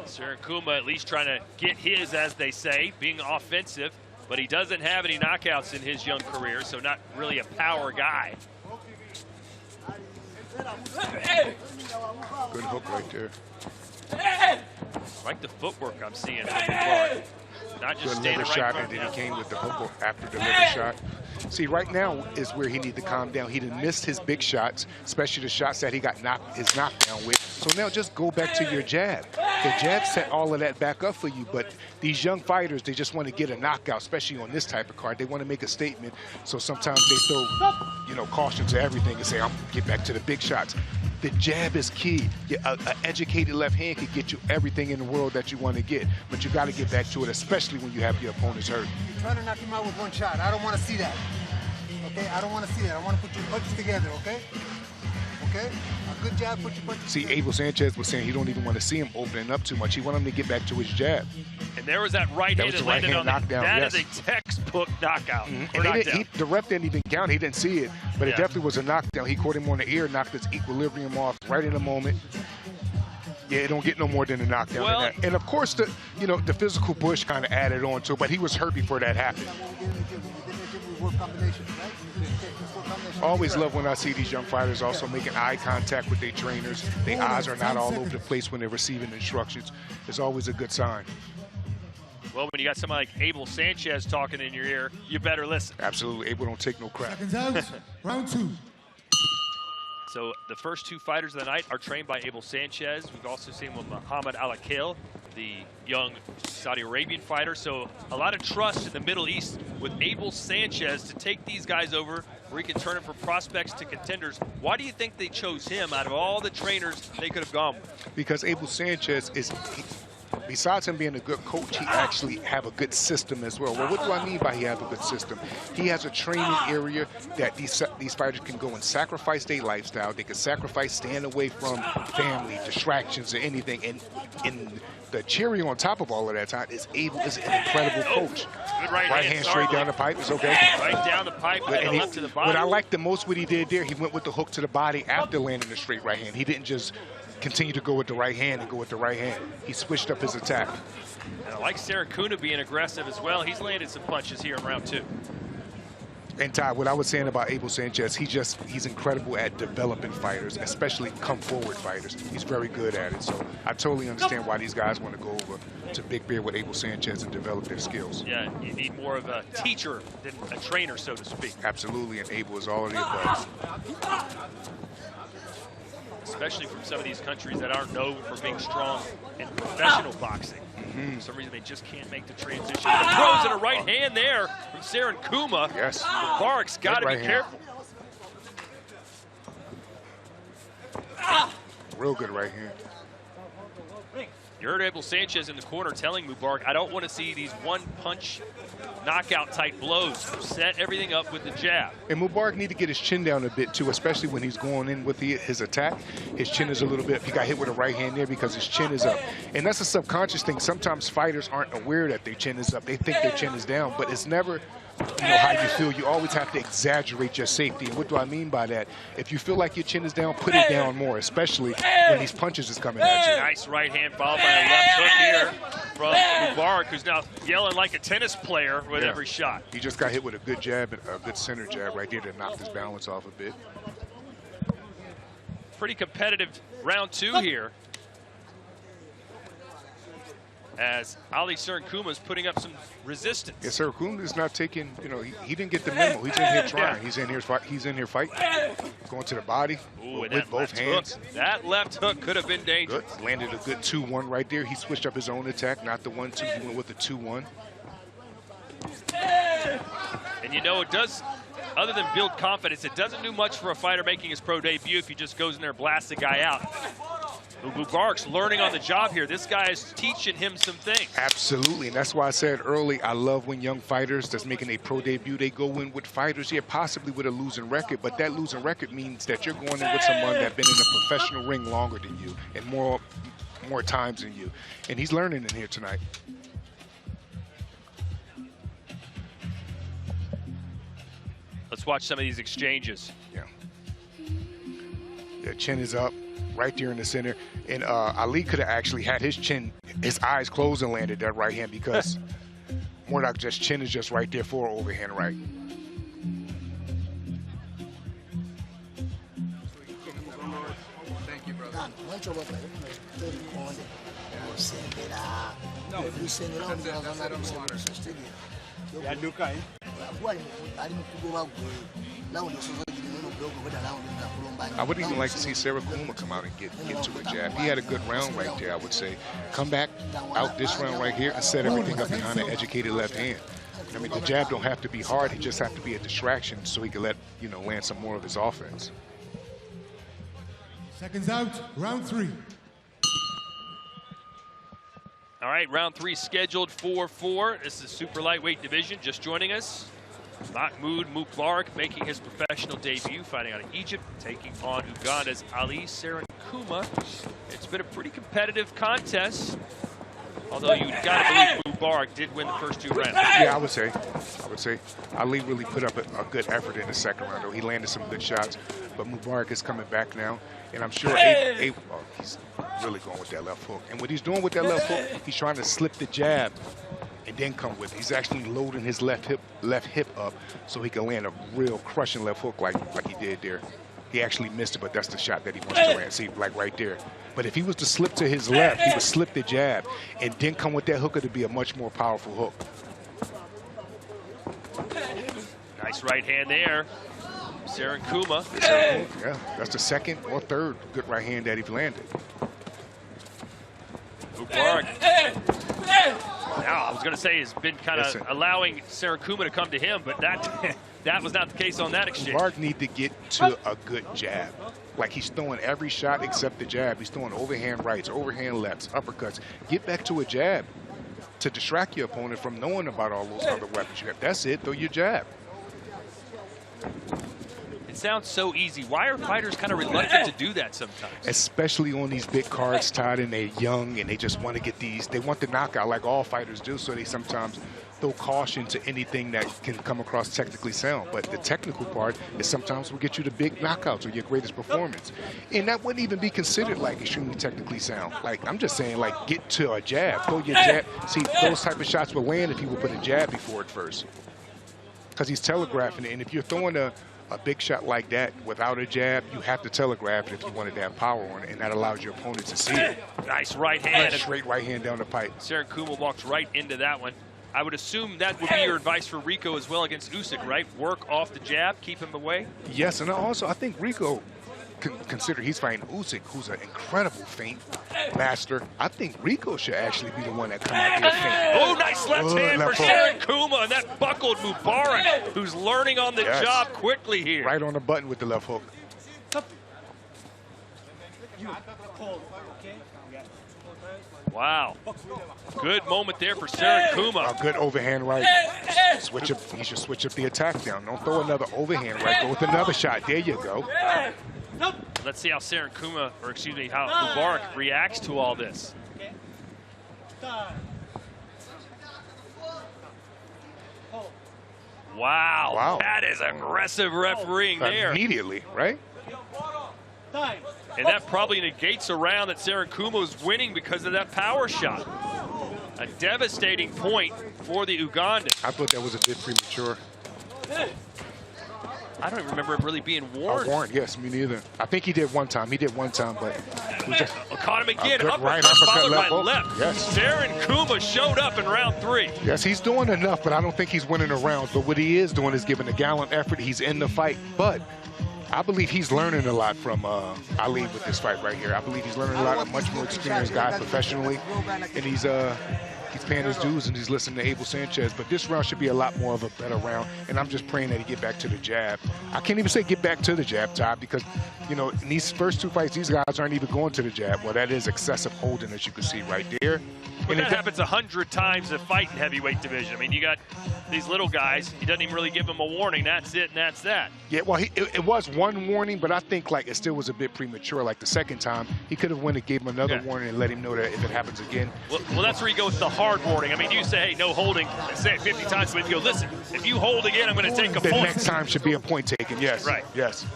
Serakuma at least trying to get his, as they say, being offensive, but he doesn't have any knockouts in his young career, so not really a power guy. Good hook right there. I like the footwork I'm seeing from Mubarak. Not just good standing liver right shot, in and front then of he him. came with the hook after the liver shot. See, right now is where he needs to calm down. He done missed his big shots, especially the shots that he got his knockdown with. So now just go back to your jab. The jab set all of that back up for you, but these young fighters, they just want to get a knockout, especially on this type of card. They want to make a statement, so sometimes they throw, caution to everything and say, I'm going to get back to the big shots. The jab is key. An educated left hand can get you everything in the world that you want to get, but you got to get back to it, especially when you have your opponents hurt. You're trying to knock him out with one shot. I don't want to see that. Okay? I don't want to see that. I want to put your punches together, okay? Okay? A good jab, put your punches See, together. Abel Sanchez was saying he don't even want to see him opening up too much. He want him to get back to his jab. And there was that right hand that landed on knockdown. That yes. is a textbook knockout. Or And knockdown. the ref didn't even count. He didn't see it, but it definitely was a knockdown. He caught him on the ear, knocked his equilibrium off right in the moment. Yeah, it don't get no more than a knockdown than that. And of course, the physical push kind of added on to it, but he was hurt before that happened. Always love when I see these young fighters also making eye contact with their trainers. Their eyes are not all over the place when they're receiving instructions. It's always a good sign. Well, when you got somebody like Abel Sanchez talking in your ear, you better listen. Absolutely. Abel don't take no crap. Seconds out, round two. So the first two fighters of the night are trained by Abel Sanchez. We've also seen with Muhammad Al-Akil, the young Saudi Arabian fighter. So a lot of trust in the Middle East with Abel Sanchez to take these guys over where he can turn them from prospects to contenders. Why do you think they chose him out of all the trainers they could have gone with? Because Abel Sanchez is, besides him being a good coach, he actually have a good system as well. Well, what do I mean by he has a good system? He has a training area that these fighters can go and sacrifice their lifestyle. They can sacrifice staying away from family, distractions, or anything. And the cherry on top of all of that time is Abel is an incredible coach. Good right hand straight down the pipe is okay. Right down the pipe, with the left to the body. What I liked the most what he did there, he went with the hook to the body after landing the straight right hand. He didn't just continue to go with the right hand and go with the right hand. He switched up his attack. And I like Seracuna being aggressive as well. He's landed some punches here in round 2. And Ty, what I was saying about Abel Sanchez, he's incredible at developing fighters, especially come forward fighters. He's very good at it. So I totally understand why these guys want to go over to Big Bear with Abel Sanchez and develop their skills. Yeah, you need more of a teacher than a trainer, so to speak. Absolutely, and Abel is all of the above. Especially from some of these countries that aren't known for being strong in professional boxing. For some reason, they just can't make the transition. The throws in a right hand there from Seracuna. Yes. Mubarak's got to be careful. Real good right hand. You heard Abel Sanchez in the corner telling Mubarak, I don't want to see these one-punch knockout-type blows. Set everything up with the jab. And Mubarak need to get his chin down a bit, too, especially when he's going in with his attack. His chin is a little bit, he got hit with a right hand there because his chin is up. And that's a subconscious thing. Sometimes fighters aren't aware that their chin is up. They think their chin is down, but it's never how you feel. You always have to exaggerate your safety. And what do I mean by that? If you feel like your chin is down, put it down more, especially when these punches is coming at you. Nice right hand followed by a left hook here from Mubarak, who's now yelling like a tennis player with every shot. He just got hit with a good jab, a good center jab right there that knocked his balance off a bit. Pretty competitive round 2 here, as Ali Seracuna is putting up some resistance. Yeah, Seracuna is not taking, he didn't get the memo. He's in here trying. He's in here fighting. Going to the body with both hands. That left hook could have been dangerous. Good. Landed a good 2-1 right there. He switched up his own attack, not the 1-2. He went with the 2-1. And it does, other than build confidence, it doesn't do much for a fighter making his pro debut if he just goes in there and blasts the guy out. Mubarak's learning on the job here. This guy is teaching him some things. Absolutely, and that's why I said early, I love when young fighters that's making a pro debut, they go in with fighters, possibly with a losing record, but that losing record means that you're going in with someone that's been in a professional ring longer than you and more times than you. And he's learning in here tonight. Let's watch some of these exchanges. Yeah, chin is up. Right there in the center, and Ali could have actually had his eyes closed and landed that right hand, because Murdoch chin is just right there for overhand right. Thank you, brother. I would even like to see Seracuna come out and get to a jab. He had a good round right there, I would say. Come back out this round right here and set everything up behind an educated left hand. I mean, the jab don't have to be hard. He just have to be a distraction so he can let, land some more of his offense. Seconds out, round 3. All right, round 3 scheduled for 4. This is super lightweight division. Just joining us, Mahmoud Mubarak making his professional debut, fighting out of Egypt, taking on Uganda's Ali Seracuna. It's been a pretty competitive contest, although you've got to believe Mubarak did win the first 2 rounds. Yeah, I would say. Ali really put up a good effort in the second round, though. He landed some good shots, but Mubarak is coming back now, and I'm sure he's really going with that left hook. And what he's doing with that left hook, he's trying to slip the jab and then come with it. He's actually loading his left hip up so he can land a real crushing left hook like he did there. He actually missed it, but that's the shot that he wants to land. See, like right there. But if he was to slip to his left, he would slip the jab and then come with that hooker to be a much more powerful hook. Nice right hand there. Serenkuma. Yeah, that's the second or third good right hand that he's landed. Mubarak. Now, I was going to say he's been kind of allowing Serenkuma to come to him, but that was not the case on that exchange. Mubarak need to get to a good jab. Like he's throwing every shot except the jab. He's throwing overhand rights, overhand lefts, uppercuts. Get back to a jab to distract your opponent from knowing about all those other weapons you have. That's it, throw your jab. It sounds so easy. Why are fighters kind of reluctant to do that sometimes? Especially on these big cards, Todd, and they're young and they just want to get these. They want the knockout like all fighters do, so they sometimes throw caution to anything that can come across technically sound. But the technical part is sometimes will get you the big knockouts or your greatest performance. And that wouldn't even be considered like extremely technically sound. Like, I'm just saying, like, get to a jab. Throw your jab. See, those type of shots will land if he would put a jab before it first. Because he's telegraphing it. And if you're throwing a big shot like that without a jab, you have to telegraph it if you wanted to have power on it, and that allows your opponent to see it. Nice right hand. Straight right hand down the pipe. Serenkuma walks right into that one. I would assume that would be your advice for Rico as well against Usyk, right? Work off the jab, keep him away. Yes, and also I think Rico, consider he's fighting Usyk, who's an incredible feint master. I think Rico should actually be the one that come out there feint. Oh, nice left hand for Serenkuma, and that buckled Mubarak, who's learning on the job quickly here. Right on the button with the left hook. Wow. Good moment there for Serenkuma. A good overhand right. Switch up. He should switch up the attack down. Don't throw another overhand right. Go with another shot. There you go. Let's see how Serenkuma, or excuse me, how Mubarak reacts to all this. Wow. That is aggressive refereeing there. Immediately, right? And that probably negates a round that Serenkuma was winning because of that power shot. A devastating point for the Ugandan. I thought that was a bit premature. I don't even remember it really being warned. Warned, yes, me neither. I think he did one time. He did one time, but it was just caught him again. Right followed by uppercut left. Yes. Serenkuma showed up in round 3. Yes, he's doing enough, but I don't think he's winning the rounds. But what he is doing is giving a gallant effort. He's in the fight, but I believe he's learning a lot from Ali with this fight right here. I believe he's learning a lot. A much more experienced guy professionally, and he's paying his dues and he's listening to Abel Sanchez. But this round should be a lot more of a better round, and I'm just praying that he get back to the jab. I can't even say get back to the jab, Todd, because you know in these first 2 fights, these guys aren't even going to the jab. Well, that is excessive holding, as you can see right there. But that happens 100 times a fight in heavyweight division. I mean, you got these little guys. He doesn't even really give them a warning. That's it, and that's that. Yeah, well, it was one warning, but I think like it still was a bit premature. Like the second time, he could have went and gave him another warning and let him know that if it happens again. Well, that's where you go with the hard warning. I mean, you say, hey, no holding, and say it 50 times, but you go, listen, if you hold again, I'm going to take a point. The next time should be a point taken, yes. Right. Yes.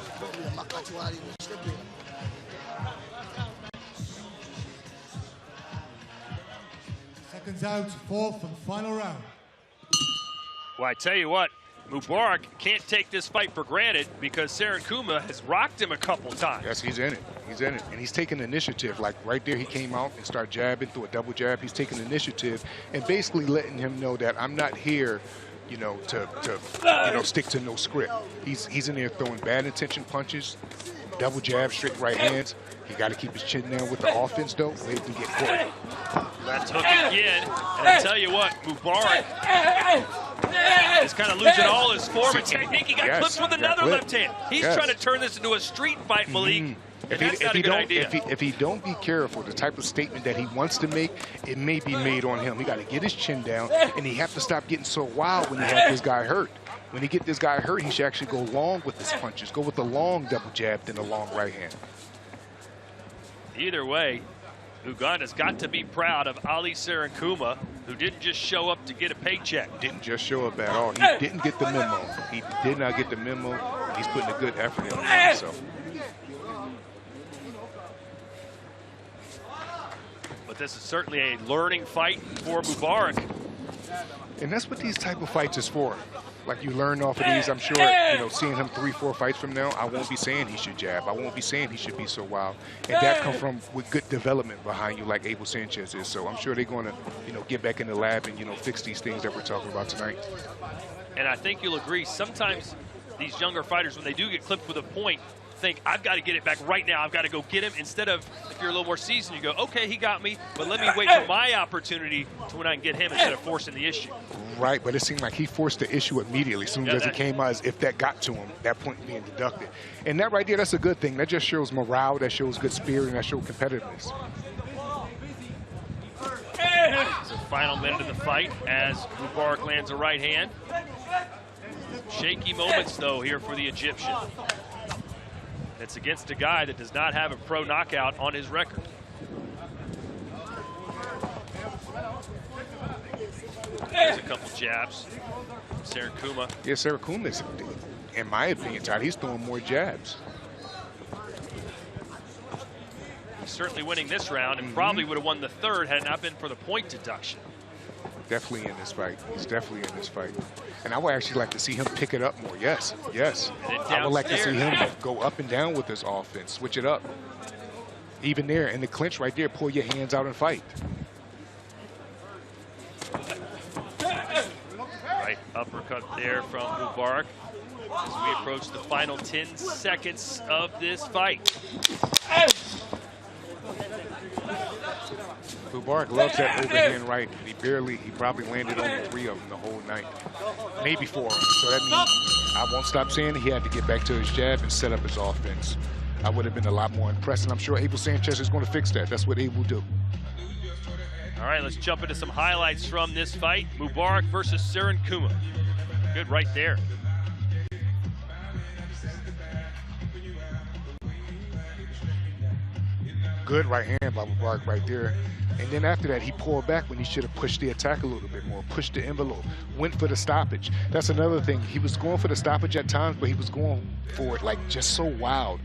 Seconds out, 4th and final round. Well, I tell you what, Mubarak can't take this fight for granted because Serenkuma has rocked him a couple times. Yes, he's in it. He's in it. And he's taking initiative. Like right there, he came out and started jabbing through a double jab. He's taking initiative and basically letting him know that I'm not here, you know, to stick to no script. He's in there throwing bad intention punches, double jab, straight right hands. He got to keep his chin down with the offense, though. Wait to get caught. Left hook again. And I tell you what, Mubarak is kind of losing all his form and technique. He got clipped with another left hand. He's trying to turn this into a street fight, Malik. And that's not a good idea. If he don't be careful, the type of statement that he wants to make, it may be made on him. He got to get his chin down, and he have to stop getting so wild when you have this guy hurt. When he get this guy hurt, he should actually go long with his punches. Go with the long double jab, then the long right hand. Either way, Uganda's got to be proud of Ali Serenkuma, who didn't just show up to get a paycheck. Didn't just show up at all. He didn't get the memo. He did not get the memo. He's putting a good effort in on himself. But this is certainly a learning fight for Mubarak. And that's what these type of fights is for. Like you learn off of these, I'm sure, you know, seeing him 3-4 fights from now, I won't be saying he should jab. I won't be saying he should be so wild. And that comes from with good development behind you like Abel Sanchez is. So I'm sure they're going to, you know, get back in the lab and, you know, fix these things that we're talking about tonight. And I think you'll agree, sometimes these younger fighters, when they do get clipped with a point, think, I've got to get it back right now. I've got to go get him. Instead of, if you're a little more seasoned, you go, okay, he got me, but let me wait for my opportunity to when I can get him instead of forcing the issue. Right, but it seemed like he forced the issue immediately as soon as it came out, as if that got to him, that point being deducted. And that right there, that's a good thing. That just shows morale, that shows good spirit, and that shows competitiveness. It's the final minute of the fight as Mubarak lands a right hand. Shaky moments, though, here for the Egyptian. It's against a guy that does not have a pro knockout on his record. There's a couple jabs. Serakuma. Yeah, Serakuma is, in my opinion, Todd, he's throwing more jabs. He's certainly winning this round and probably would have won the third had it not been for the point deduction. Definitely in this fight. He's definitely in this fight. And I would actually like to see him pick it up more. Yes, yes. I would like to see him go up and down with his offense, switch it up. Even there, in the clinch right there, pull your hands out and fight. Right uppercut there from Mubarak as we approach the final 10 seconds of this fight. Mubarak loves that overhand right. He probably landed only 3 of them the whole night. Maybe 4. So that means I won't stop saying he had to get back to his jab and set up his offense. I would have been a lot more impressed, and I'm sure Abel Sanchez is going to fix that. That's what Abel will do. All right, let's jump into some highlights from this fight. Mubarak versus Serakuma. Good right there. Good right hand by Mubarak right there. And then after that, he pulled back when he should have pushed the attack a little bit more, pushed the envelope, went for the stoppage. That's another thing. He was going for the stoppage at times, but he was going for it like just so wild.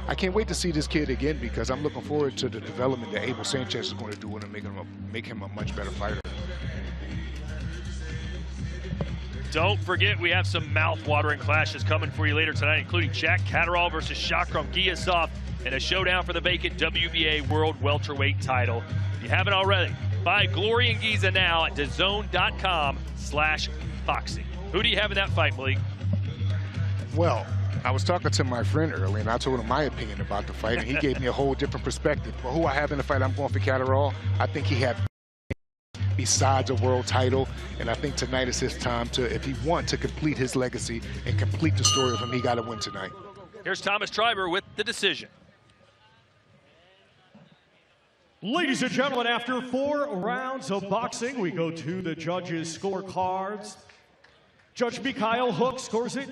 I can't wait to see this kid again because I'm looking forward to the development that Abel Sanchez is going to do and make him a much better fighter. Don't forget, we have some mouth-watering clashes coming for you later tonight, including Jack Catterall versus Shakram Giyasov in a showdown for the vacant WBA World Welterweight title. If you haven't already, buy Glory in Giza now at DAZN.com/boxing. Who do you have in that fight, Malik? Well, I was talking to my friend earlier, and I told him my opinion about the fight, and he gave me a whole different perspective. But who I have in the fight, I'm going for Catterall. I think he had besides a world title, and I think tonight is his time to, if he wants to complete his legacy and complete the story of him, he got to win tonight. Here's Thomas Triber with the decision. Ladies and gentlemen, after 4 rounds of boxing, we go to the judges' scorecards. Judge Mikhail Hook scores it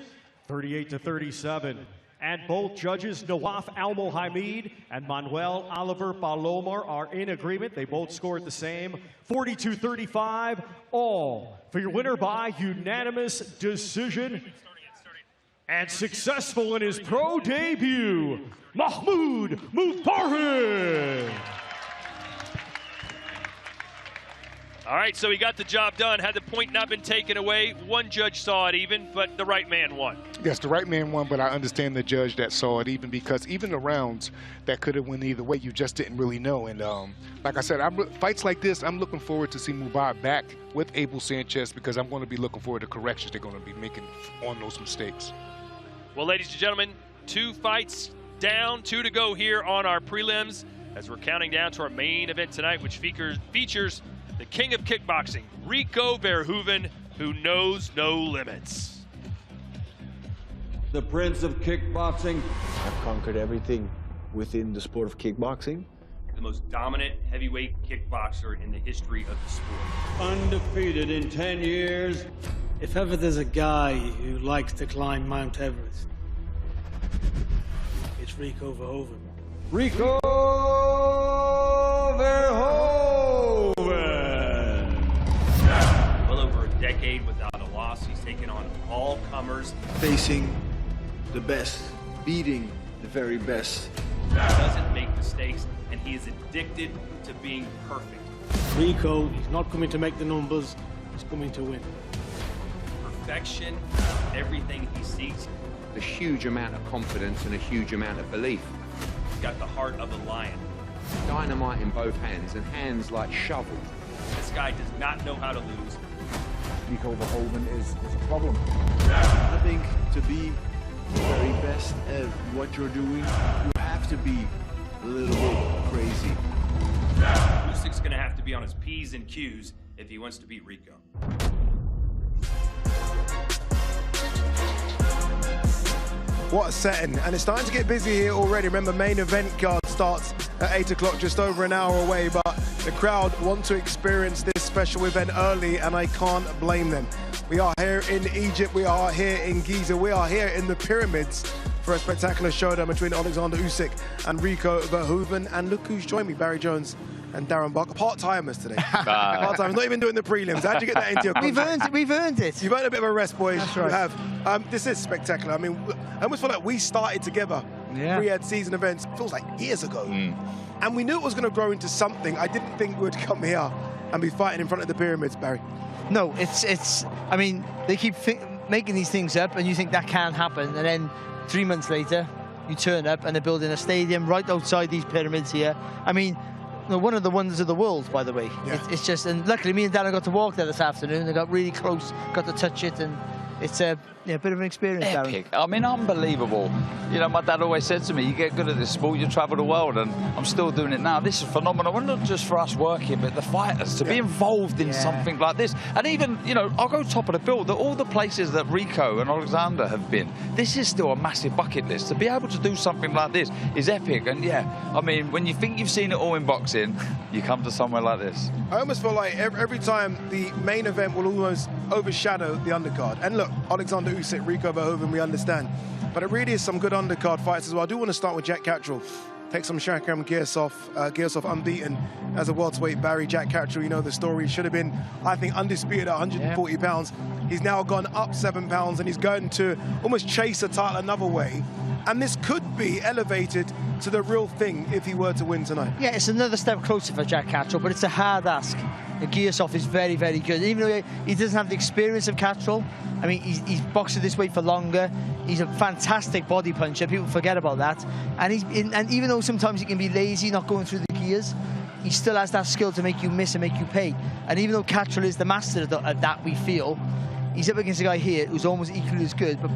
38-37. And both judges, Nawaf Al-Mohamid and Manuel Oliver Palomar, are in agreement. They both scored the same, 42-35, all for your winner by unanimous decision. And successful in his pro debut, Mahmoud Mufarrid. All right, so he got the job done. Had the point not been taken away, one judge saw it even, but the right man won. Yes, the right man won, but I understand the judge that saw it even, because even the rounds that could have went either way, you just didn't really know. And like I said, fights like this, I'm looking forward to see Mubarak back with Abel Sanchez, because I'm going to be looking forward to corrections they're going to be making on those mistakes. Well, ladies and gentlemen, 2 fights down, 2 to go here on our prelims as we're counting down to our main event tonight, which features the king of kickboxing, Rico Verhoeven, who knows no limits. The prince of kickboxing. I've conquered everything within the sport of kickboxing. The most dominant heavyweight kickboxer in the history of the sport. Undefeated in 10 years. If ever there's a guy who likes to climb Mount Everest, it's Rico Verhoeven. Rico Verhoeven! Well over a decade without a loss, he's taken on all comers. Facing the best, beating the very best. He doesn't make mistakes, and he is addicted to being perfect. Rico, he's not coming to make the numbers, he's coming to win. Perfection, everything he seeks. A huge amount of confidence and a huge amount of belief. He's got the heart of a lion. Dynamite in both hands, and hands like shovels. This guy does not know how to lose. Rico Verhoeven is a problem. I think to be the very best at what you're doing, you have to be a little bit crazy. Usyk's going to have to be on his P's and Q's if he wants to beat Rico. What a setting, and it's starting to get busy here already. Remember, main event card starts at 8 o'clock, just over an hour away, but the crowd want to experience this special event early, and I can't blame them. We are here in Egypt, we are here in Giza, we are here in the Pyramids for a spectacular showdown between Oleksandr Usyk and Rico Verhoeven. And look who's joined me, Barry Jones and Darren Buck, part-timers today. Part-timers, not even doing the prelims. How'd you get that into your contract? We've earned it. You've earned a bit of a rest, boys. That's right. You have. This is spectacular. I mean, I almost feel like we started together. Yeah. We had season events, feels like years ago. And we knew it was going to grow into something. I didn't think we would come here and be fighting in front of the Pyramids, Barry. No, it's. I mean, they keep making these things up, and you think that can't happen, and then 3 months later, you turn up and they're building a stadium right outside these pyramids here. I mean, one of the wonders of the world, by the way. Yeah. It's just, and luckily me and Darren got to walk there this afternoon. I got really close, got to touch it, and it's a bit of an experience, Epic. Darren. I mean, unbelievable. You know, my dad always said to me, you get good at this sport, you travel the world, and I'm still doing it now. This is phenomenal, and not just for us working, but the fighters, to be involved in something like this. And even, you know, I'll go top of the bill, that all the places that Rico and Oleksandr have been, this is still a massive bucket list. To be able to do something like this is epic. And yeah, I mean, when you think you've seen it all in boxing, you come to somewhere like this. I almost feel like every time the main event will almost overshadow the undercard. And look, Oleksandr Usyk, Rico Verhoeven, we understand. But it really is some good undercard fights as well. I do want to start with Jack Catterall. Take some Shakram Gearsov unbeaten as a welterweight. Barry, Jack Catterall, you know the story. Should have been, I think, undisputed at 140 pounds. He's now gone up 7 pounds, and he's going to almost chase a title another way. And this could be elevated to the real thing if he were to win tonight. Yeah, it's another step closer for Jack Catterall, but it's a hard ask. Gearsov is very, very good. Even though he doesn't have the experience of Catterall, I mean, he's boxed this weight for longer. He's a fantastic body puncher. People forget about that. And even though sometimes he can be lazy, not going through the gears, he still has that skill to make you miss and make you pay. And even though Catterall is the master of that, we feel, he's up against a guy here who's almost equally as good, but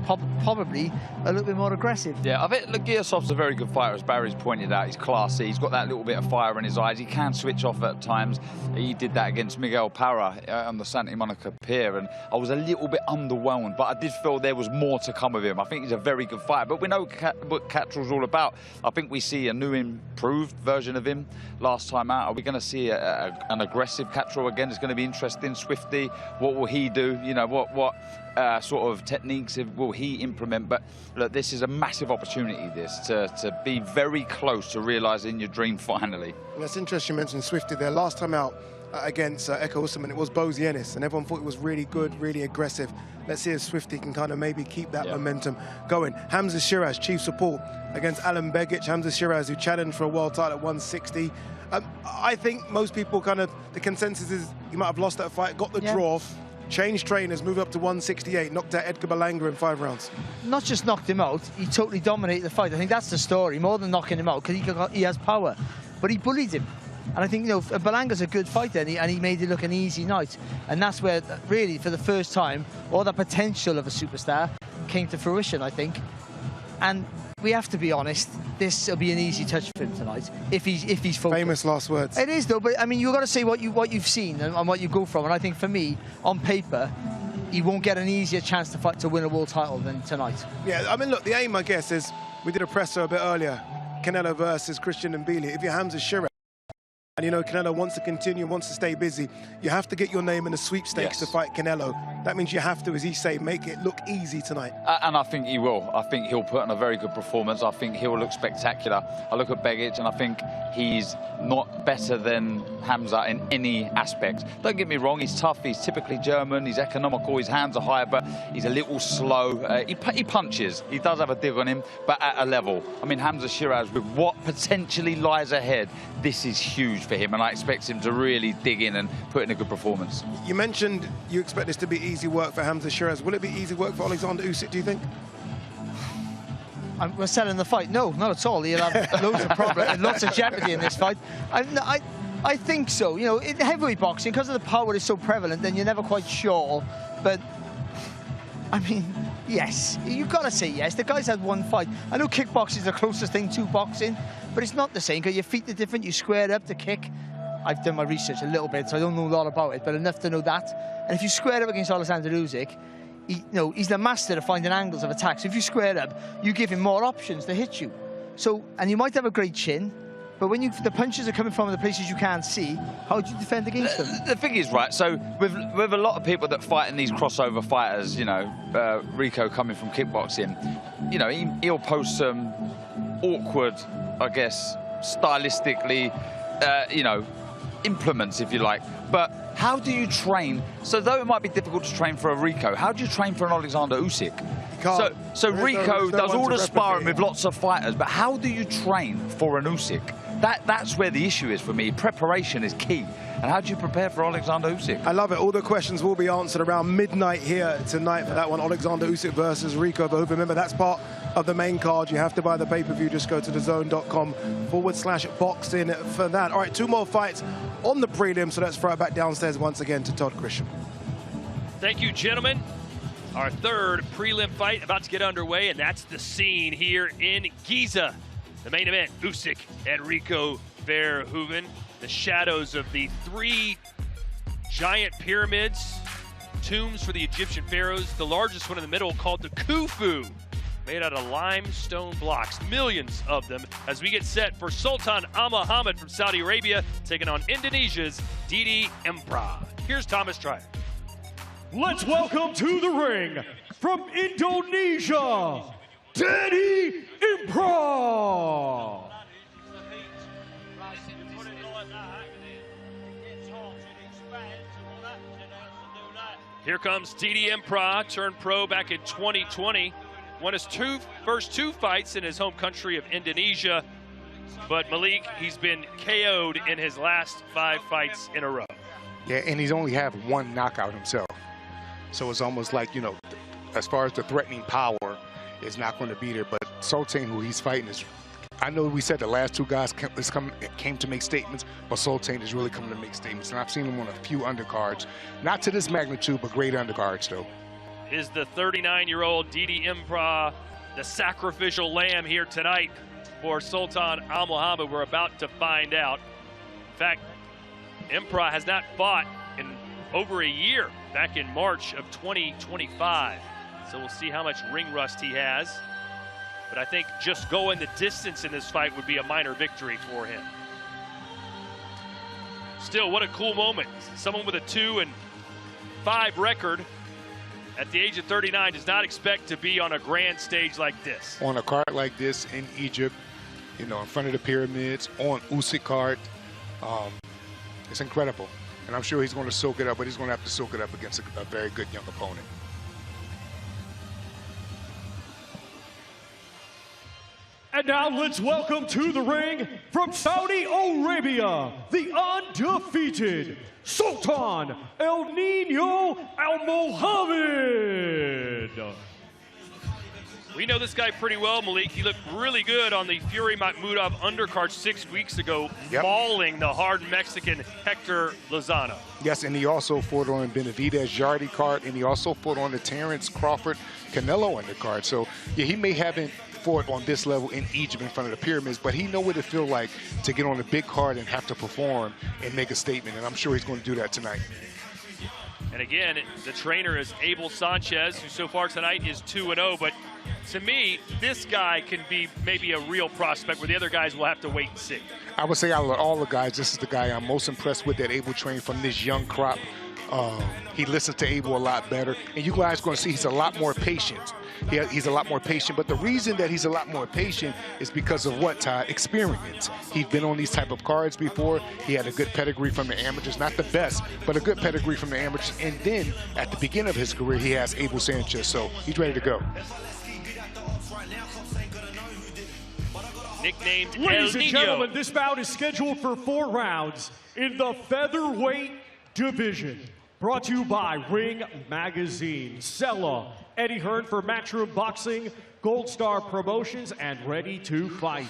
probably a little bit more aggressive. Yeah, I think Gearsov's a very good fighter, as Barry's pointed out. He's classy. He's got that little bit of fire in his eyes. He can switch off at times. He did that against Miguel Parra on the Santa Monica Pier, and I was a little bit underwhelmed, but I did feel there was more to come of him. I think he's a very good fighter, but we know what Catterall's all about. I think we see a new, improved version of him last time out. Are we going to see an aggressive Catterall again? It's going to be interesting. Swifty, what will he do? You know, what sort of techniques will he implement? But look, this is a massive opportunity, this, to be very close to realising your dream finally. And that's interesting you mentioned Swifty there. Last time out against Eko Usman, it was Bozienis, and everyone thought it was really good, really aggressive. Let's see if Swifty can kind of maybe keep that momentum going. Hamza Shiraz, chief support against Alan Begic. Hamza Shiraz, who challenged for a world title at 160. I think most people the consensus is he might have lost that fight, got the draw, changed trainers, moved up to 168, knocked out Edgar Berlanga in 5 rounds. Not just knocked him out, he totally dominated the fight. I think that's the story, more than knocking him out, because he has power. But he bullied him. And I think, you know, Berlanga's a good fighter, and he made it look an easy night. And that's where, really, for the first time, all the potential of a superstar came to fruition, I think. And we have to be honest, this will be an easy touch for him tonight, if he's focused. Famous last words. It is, though, but I mean, you've got to say what you've seen and what you go from. And I think for me, on paper, he won't get an easier chance to fight to win a world title than tonight. Yeah, I mean, look, the aim, I guess, is, we did a presser a bit earlier, Canelo versus Christian Mbili. If you're Hamza Shiraz, and you know Canelo wants to continue, wants to stay busy, you have to get your name in the sweepstakes to fight Canelo. That means you have to, as he say, make it look easy tonight. And I think he will. I think he'll put on a very good performance. I think he'll look spectacular. I look at Begic, and I think he's not better than Hamza in any aspect. Don't get me wrong, he's tough, he's typically German, he's economical, his hands are high, but he's a little slow. He punches, he does have a dig on him, but at a level. I mean, Hamza Shiraz, with what potentially lies ahead, this is huge for him, and I expect him to really dig in and put in a good performance. You mentioned you expect this to be easy work for Hamza Shiraz. Will it be easy work for Oleksandr Usyk, do you think? We're selling the fight. No, not at all. He'll have loads of problems, lots of jeopardy in this fight. I think so. You know, in heavyweight boxing, because of the power is so prevalent, then you're never quite sure. But I mean, Yes, you've got to say yes. The guy's had one fight. I know kickboxing is the closest thing to boxing, but it's not the same because your feet are different. You square up to kick. I've done my research a little bit, so I don't know a lot about it, but enough to know that. And if you square up against Oleksandr Usyk, he's the master of finding angles of attack. So if you square up, you give him more options to hit you. So, and you might have a great chin, but when the punches are coming from the places you can't see, how do you defend against them? The thing is, right, so with a lot of people that fight in these crossover fighters, you know, Rico coming from kickboxing, you know, he'll post some awkward, I guess, stylistically, you know, implements, if you like. But how do you train? So though it might be difficult to train for a Rico, how do you train for an Oleksandr Usyk? So Rico does all the sparring with lots of fighters, but how do you train for an Usyk? That's where the issue is for me. Preparation is key. And how do you prepare for Oleksandr Usyk? I love it. All the questions will be answered around midnight here tonight for that one. Oleksandr Usyk versus Rico Verhoeven. Remember, that's part of the main card. You have to buy the pay-per-view. Just go to DAZN.com/boxing for that. All right, 2 more fights on the prelim. So let's throw it back downstairs once again to Todd Grisham. Thank you, gentlemen. Our third prelim fight about to get underway, and that's the scene here in Giza. The main event, Usyk and Rico Verhoeven. The shadows of the 3 giant pyramids, tombs for the Egyptian pharaohs. The largest one in the middle called the Khufu, made out of limestone blocks, millions of them, as we get set for Sultan Al Muhammad from Saudi Arabia, taking on Indonesia's Didi Emprah. Here's Thomas Trier. Let's welcome to the ring, from Indonesia, Didi Emprah. Here comes Didi Emprah, turned pro back in 2020. Won his first two fights in his home country of Indonesia. But Malik, he's been KO'd in his last 5 fights in a row. Yeah, and he's only have 1 knockout himself. So it's almost like, you know, as far as the threatening power, is not going to be there. But Sultan, who he's fighting, is, I know we said the last 2 guys came to make statements, but Sultan is really coming to make statements. And I've seen him on a few undercards. Not to this magnitude, but great undercards, though. Is the 39-year-old Didi Emprah the sacrificial lamb here tonight for Sultan Al Muhammad? We're about to find out. In fact, Emprah has not fought in over a year, back in March of 2025. So we'll see how much ring rust he has. But I think just going the distance in this fight would be a minor victory for him. Still, what a cool moment. Someone with a 2-5 record at the age of 39 does not expect to be on a grand stage like this. On a card like this in Egypt, you know, in front of the pyramids, on Usyk card, it's incredible. And I'm sure he's going to soak it up, but he's going to have to soak it up against a very good young opponent. And now let's welcome to the ring, from Saudi Arabia, the undefeated Sultan El Niño Al Muhammad. We know this guy pretty well, Malik. He looked really good on the Fury Makhmudov undercard 6 weeks ago, mauling the hard Mexican Hector Lozano. Yes, and he also fought on Benavidez Jardy card, and he also fought on the Terrence Crawford Canelo undercard. So, yeah, he may haven't fought on this level in Egypt in front of the pyramids, but he know what it feel like to get on a big card and have to perform and make a statement, and I'm sure he's going to do that tonight. And again, the trainer is Abel Sanchez, who so far tonight is 2-0, but to me, this guy can be maybe a real prospect where the other guys will have to wait and see. I would say out of all the guys, this is the guy I'm most impressed with that Abel trained from this young crop. He listens to Abel a lot better, and you guys are going to see he's a lot more patient. He's a lot more patient, but the reason that he's a lot more patient is because of what, Todd? Experience. He's been on these type of cards before. He had a good pedigree from the amateurs, not the best, but a good pedigree from the amateurs. And then at the beginning of his career, he has Abel Sanchez, so he's ready to go. Nicknamed El Ladies and Niño. gentlemen, this bout is scheduled for 4 rounds in the featherweight division. Brought to you by Ring Magazine, Sella, Eddie Hearn for Matchroom Boxing, Gold Star Promotions, and Ready to Fight.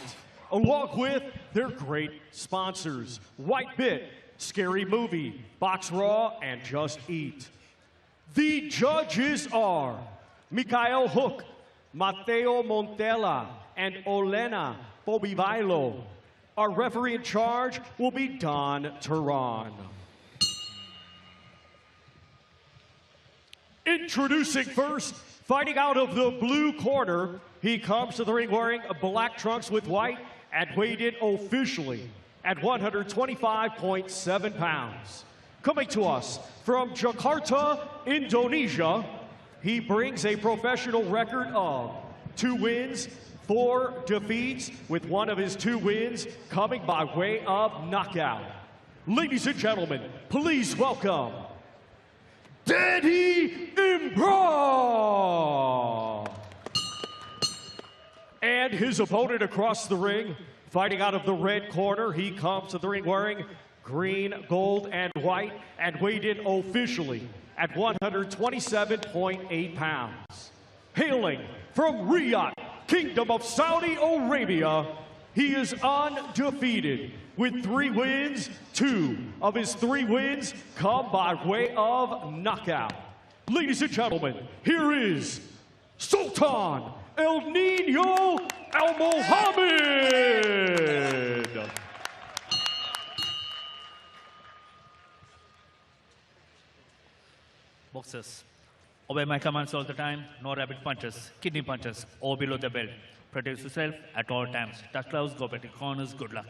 Along with their great sponsors, White Bit, Scary Movie, Box Raw, and Just Eat. The judges are Mikhail Hook, Matteo Montella, and Olena Bobivailo. Our referee in charge will be Don Turan. Introducing first, fighting out of the blue corner, he comes to the ring wearing black trunks with white and weighed in officially at 125.7 pounds. Coming to us from Jakarta, Indonesia, he brings a professional record of 2 wins, 4 defeats, with one of his 2 wins coming by way of knockout. Ladies and gentlemen, please welcome Danny Imbra! And his opponent across the ring, fighting out of the red corner, he comes to the ring wearing green, gold, and white, and weighed in officially at 127.8 pounds. Hailing from Riyadh, Kingdom of Saudi Arabia, he is undefeated with 3 wins. 2 of his 3 wins come by way of knockout. Ladies and gentlemen, here is Sultan El Nino Al Mohammed. Boxers, obey my commands all the time. No rapid punches, kidney punches, or below the belt. Protect yourself at all times. Touch gloves, go back to corners. Good luck.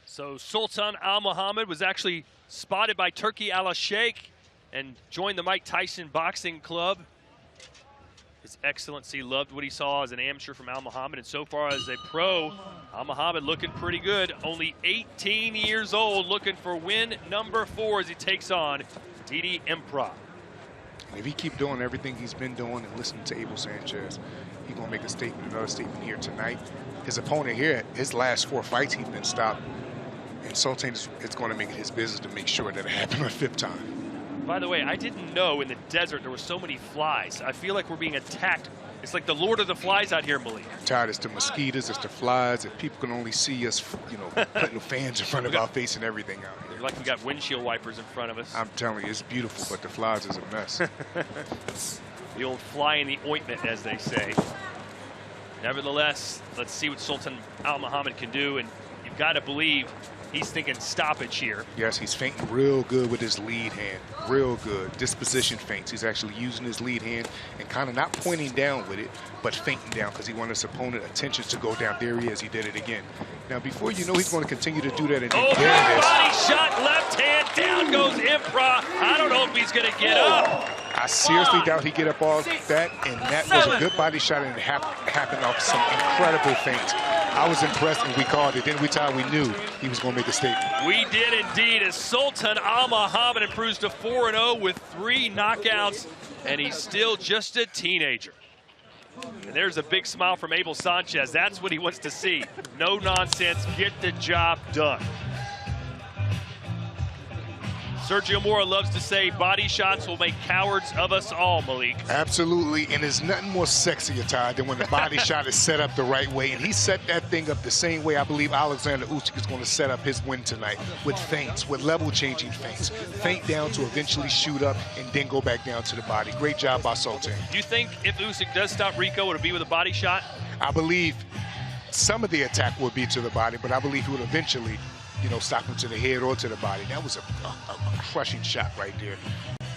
So Sultan Al Mohammed was actually spotted by Turki Al-Sheikh and joined the Mike Tyson Boxing Club. His Excellency loved what he saw as an amateur from Al Mohammed, and so far as a pro, Al Mohammed looking pretty good. Only 18 years old, looking for win number 4 as he takes on Didi Impra. If he keep doing everything he's been doing and listening to Abel Sanchez, he's going to make a statement, another statement here tonight. His opponent here, his last 4 fights, he's been stopped. And Sultan is going to make it his business to make sure that it happened a 5th time. By the way, I didn't know in the desert there were so many flies. I feel like we're being attacked. It's like the Lord of the Flies out here, Malik. Tired, it's the mosquitoes, it's the flies, and people can only see us, you know, putting the fans in front of our face and everything out here. Like we got windshield wipers in front of us. I'm telling you, it's beautiful, but the flies is a mess. The old fly in the ointment, as they say. Nevertheless, let's see what Sultan Al Mohammed can do, and you've got to believe he's thinking stoppage here. Yes, he's feinting real good with his lead hand. Real good. Disposition feints. He's actually using his lead hand and kind of not pointing down with it, but feinting down because he wants his opponent attention to go down. There he is. He did it again. Now, before you know, he's going to continue to do that. And big body shot, left hand, down goes Impra. I don't know if he's going to get up. I seriously doubt he get up off that, and that was a good body shot, and it happened off some incredible feints. I was impressed, and we called it. Then we knew he was going to make a statement. We did indeed, as Sultan Al Mohammed improves to 4-0 with 3 knockouts, and he's still just a teenager. And there's a big smile from Abel Sanchez. That's what he wants to see. No nonsense, get the job done. Sergio Mora loves to say body shots will make cowards of us all, Malik. Absolutely, and there's nothing more sexy, Todd, than when the body shot is set up the right way. And he set that thing up the same way I believe Oleksandr Usyk is going to set up his win tonight, with feints, with level-changing feints. Feint down to eventually shoot up and then go back down to the body. Great job by Sultan. Do you think if Usyk does stop Rico, it'll be with a body shot? I believe some of the attack will be to the body, but I believe he would eventually, you know, stop him to the head or to the body. That was a crushing shot right there.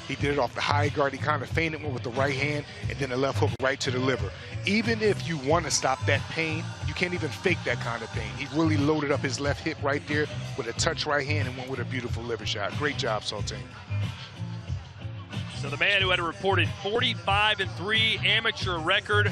He did it off the high guard. He kind of feinted one with the right hand and then the left hook right to the liver. Even if you want to stop that pain, you can't even fake that kind of pain. He really loaded up his left hip right there with a touch right hand and went with a beautiful liver shot. Great job, Sultan. So the man who had a reported 45-3 amateur record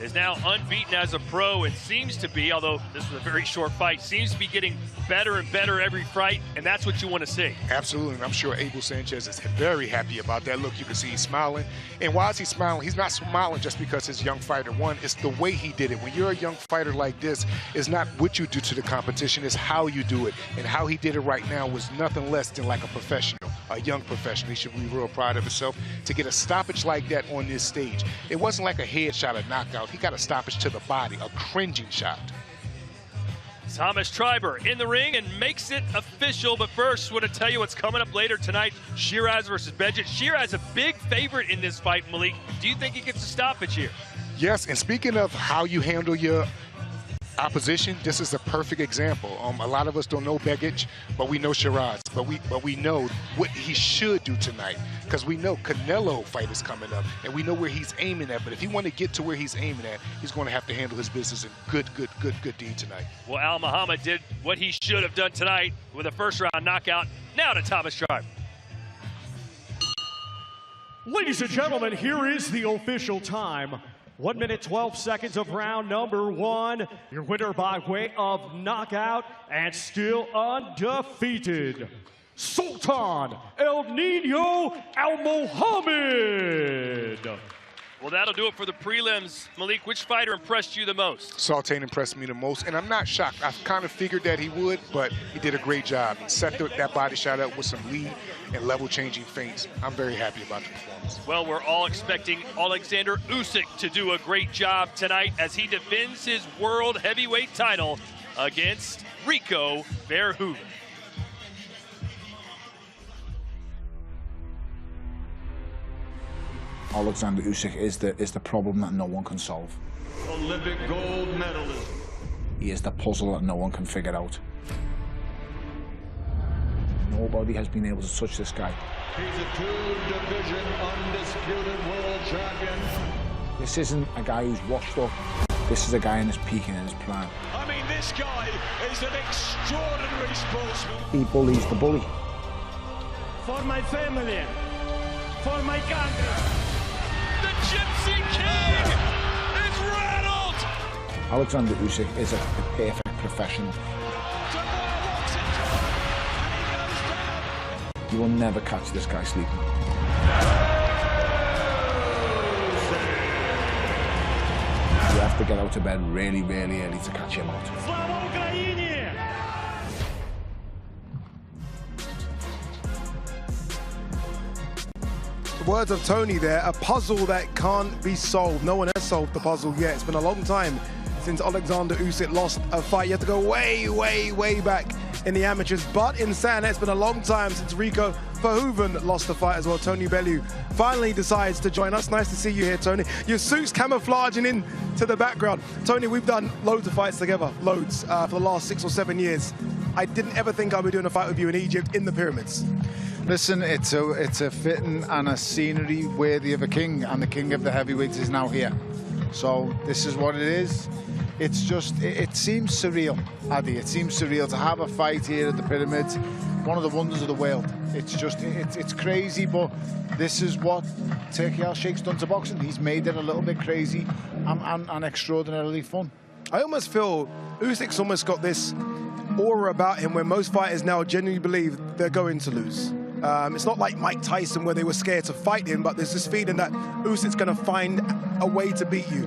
is now unbeaten as a pro and seems to be, although this was a very short fight, seems to be getting better and better every fight, and that's what you want to see. Absolutely, and I'm sure Abel Sanchez is very happy about that. Look, you can see he's smiling. And why is he smiling? He's not smiling just because his young fighter won. It's the way he did it. When you're a young fighter like this, it's not what you do to the competition, it's how you do it. And how he did it right now was nothing less than like a professional, a young professional. He should be real proud of himself to get a stoppage like that on this stage. It wasn't like a headshot or knockout. He got a stoppage to the body, a cringing shot. Thomas Triber in the ring and makes it official. But first, I want to tell you what's coming up later tonight. Shiraz versus Bejic. Shiraz a big favorite in this fight, Malik. Do you think he gets a stoppage here? Yes, and speaking of how you handle your opposition, this is a perfect example. A lot of us don't know Begic, but we know Shiraz. But we know what he should do tonight, because we know Canelo fight is coming up, and we know where he's aiming at. But if he want to get to where he's aiming at, he's going to have to handle his business in good deed tonight. Well, Al Muhammad did what he should have done tonight with a first-round knockout. Now to Thomas Tribe. Ladies and gentlemen, here is the official time. 1 minute, 12 seconds of round number 1. Your winner by way of knockout and still undefeated, Sultan El Nino Al Mohammed. Well, that'll do it for the prelims. Malik, which fighter impressed you the most? Sultan impressed me the most, and I'm not shocked. I kind of figured that he would, but he did a great job. He set that body shot up with some lead and level-changing feints. I'm very happy about the performance. Well, we're all expecting Oleksandr Usyk to do a great job tonight as he defends his world heavyweight title against Rico Verhoeven. Oleksandr Usyk is the problem that no one can solve. Olympic gold medalist. He is the puzzle that no one can figure out. Nobody has been able to touch this guy. He's a two-division undisputed world champion. This isn't a guy who's washed up. This is a guy in his peak and in his prime. I mean, this guy is an extraordinary sportsman. He bullies the bully. For my family, for my country. The Gypsy King is rattled! Oleksandr Usyk is a perfect professional. You will never catch this guy sleeping. You have to get out of bed really, really early to catch him out. The words of Tony there, a puzzle that can't be solved. No one has solved the puzzle yet. It's been a long time since Oleksandr Usyk lost a fight. You have to go way, way, way back in the amateurs. But in Sana, it's been a long time since Rico Verhoeven lost the fight as well. Tony Bellew finally decides to join us. Nice to see you here, Tony. Your suit's camouflaging in to the background. Tony, we've done loads of fights together, loads, for the last 6 or 7 years. I didn't ever think I'd be doing a fight with you in Egypt in the pyramids. Listen, it's a fitting and a scenery worthy of a king, and the king of the heavyweights is now here. So this is what it is. It's just, it seems surreal, Adi. It seems surreal to have a fight here at the Pyramids, one of the wonders of the world. It's just, it's crazy, but this is what Turki Al-Sheikh's done to boxing. He's made it a little bit crazy and extraordinarily fun. I almost feel Usyk's almost got this aura about him where most fighters now genuinely believe they're going to lose. It's not like Mike Tyson where they were scared to fight him, but there's this feeling that Usyk's going to find a way to beat you.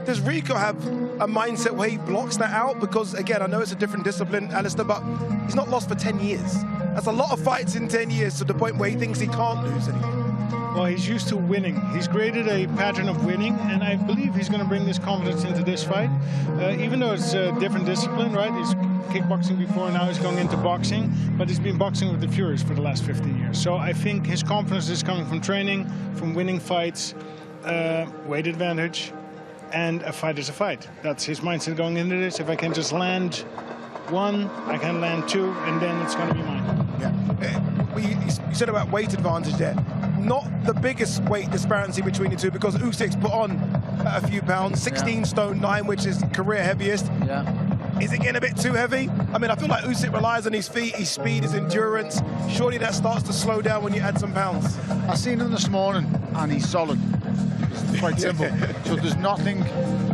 Does Rico have a mindset where he blocks that out? Because, again, I know it's a different discipline, Alistair, but he's not lost for 10 years. That's a lot of fights in 10 years to the point where he thinks he can't lose anymore. Well, he's used to winning. He's created a pattern of winning, and I believe he's going to bring this confidence into this fight. Even though it's a different discipline, right? He's kickboxing before, now he's going into boxing, but he's been boxing with the Furies for the last 15 years. So I think his confidence is coming from training, from winning fights, weight advantage, and a fight is a fight. That's his mindset going into this. If I can just land one, I can land two, and then it's going to be mine. Yeah. You said about weight advantage there. Not the biggest weight disparity between the two because Usyk's put on a few pounds, 16 stone 9, which is career heaviest. Yeah. Is it getting a bit too heavy? I mean, I feel like Usyk relies on his feet, his speed, his endurance. Surely that starts to slow down when you add some pounds. I seen him this morning, and he's solid. It's quite simple. So there's nothing.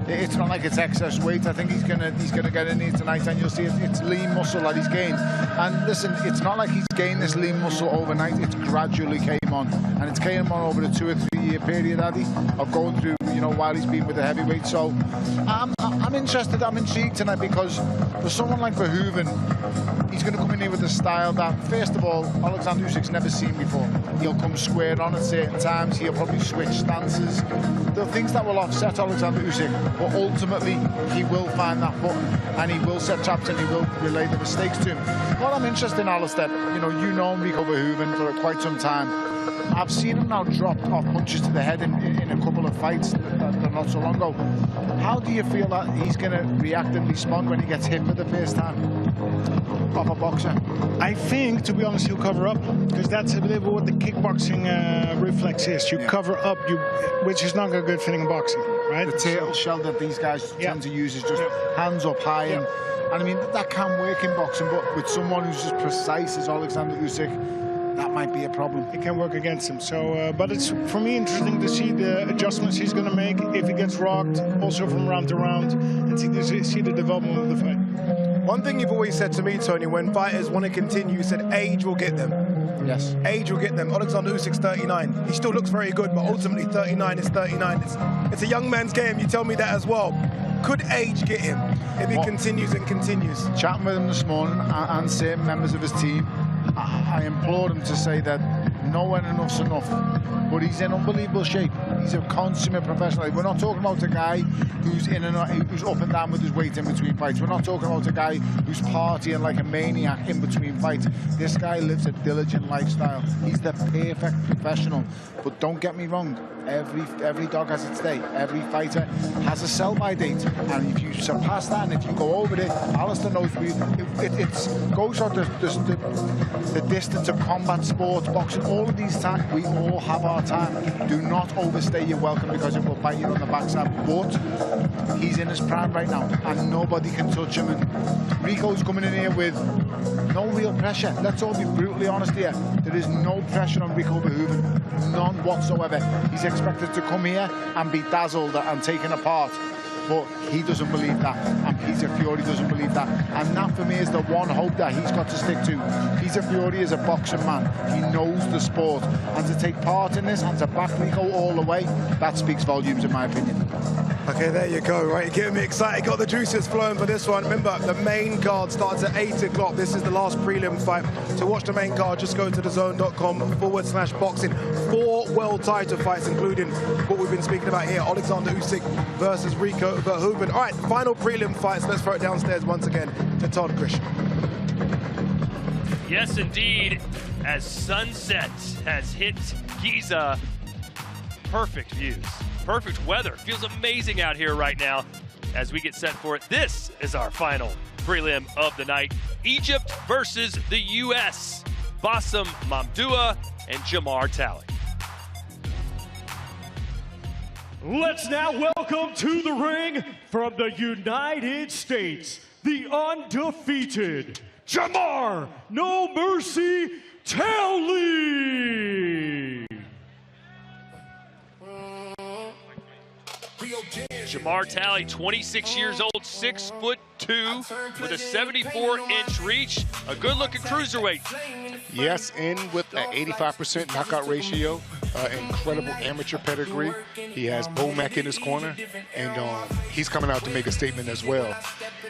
It's not like it's excess weight. I think he's gonna get in here tonight, and you'll see it's lean muscle that he's gained. And listen, it's not like he's gained this lean muscle overnight. It's gradually came on, and it's came on over a 2 or 3 year period, Addy, of going through, you know, while he's been with the heavyweight. So I'm interested. I'm intrigued tonight because for someone like Verhoeven, he's going to come in here with a style that, first of all, Oleksandr Usyk's never seen before. He'll come square on at certain times. He'll probably switch stances. The things that will offset Oleksandr Usyk but ultimately he will find that button and he will set traps and he will relay the mistakes to him. What I'm interested in, Alistair, you know Rico Verhoeven for quite some time. I've seen him now drop off punches to the head in a couple of fights that not so long ago. How do you feel that he's going to react and respond when he gets hit for the first time off a boxer? I think, to be honest, he'll cover up, because that's a little bit what the kickboxing reflex is. You cover up, which is not a good thing in boxing, right? The turtle shell that these guys tend to use is just hands up high, and I mean that can work in boxing, but with someone who's as precise as Oleksandr Usyk, that might be a problem. It can work against him. So, but it's for me interesting to see the adjustments he's going to make if he gets rocked, also from round to round, and see the development of the fight. One thing you've always said to me, Tony, when fighters want to continue, you said age will get them. Yes. Age will get them. Oleksandr Usyk's 39. He still looks very good, but ultimately 39 is 39. It's a young man's game. You tell me that as well. Could age get him if he continues and continues? Chatting with him this morning and certain members of his team, I implored him to say that no one enough's enough, but he's in unbelievable shape. He's a consummate professional. We're not talking about a guy who's who's up and down with his weight in between fights. We're not talking about a guy who's partying like a maniac in between fights. This guy lives a diligent lifestyle. He's the perfect professional. But don't get me wrong, every dog has its day. Every fighter has a sell-by date, and if you surpass that and if you go over it, Alistair knows it goes on the distance of combat sports, boxing. All of these times, we all have our time. Do not overstay your welcome because it will bite you on the backside. But he's in his prime right now, and nobody can touch him. And Rico's coming in here with no real pressure. Let's all be brutally honest here. There is no pressure on Rico Verhoeven, none whatsoever. He's expected to come here and be dazzled and taken apart. But he doesn't believe that, and Peter Fiore doesn't believe that, and that for me is the one hope that he's got to stick to. Peter Fiore is a boxing man. He knows the sport, and to take part in this and to back Rico all the way, that speaks volumes in my opinion. Okay, there you go, right? You're getting me excited. Got the juices flowing for this one. Remember, the main card starts at 8 o'clock. This is the last prelim fight. To watch the main card, just go to thezone.com/boxing. 4 world title fights, including what we've been speaking about here, Oleksandr Usyk versus Rico Verhoeven. All right, final prelim fights. Let's throw it downstairs once again to Todd Christian. Yes, indeed, as sunset has hit Giza, perfect views. Perfect weather. Feels amazing out here right now as we get set for it. This is our final prelim of the night. Egypt versus the U.S. Bassem Mamdouh and Jamar Talley. Let's now welcome to the ring from the United States, the undefeated Jamar No Mercy Talley. Jamar Talley, 26 years old, 6'2", with a 74-inch reach, a good-looking cruiserweight. Yes, and with an 85% knockout ratio, incredible amateur pedigree. He has Bomac in his corner, and he's coming out to make a statement as well.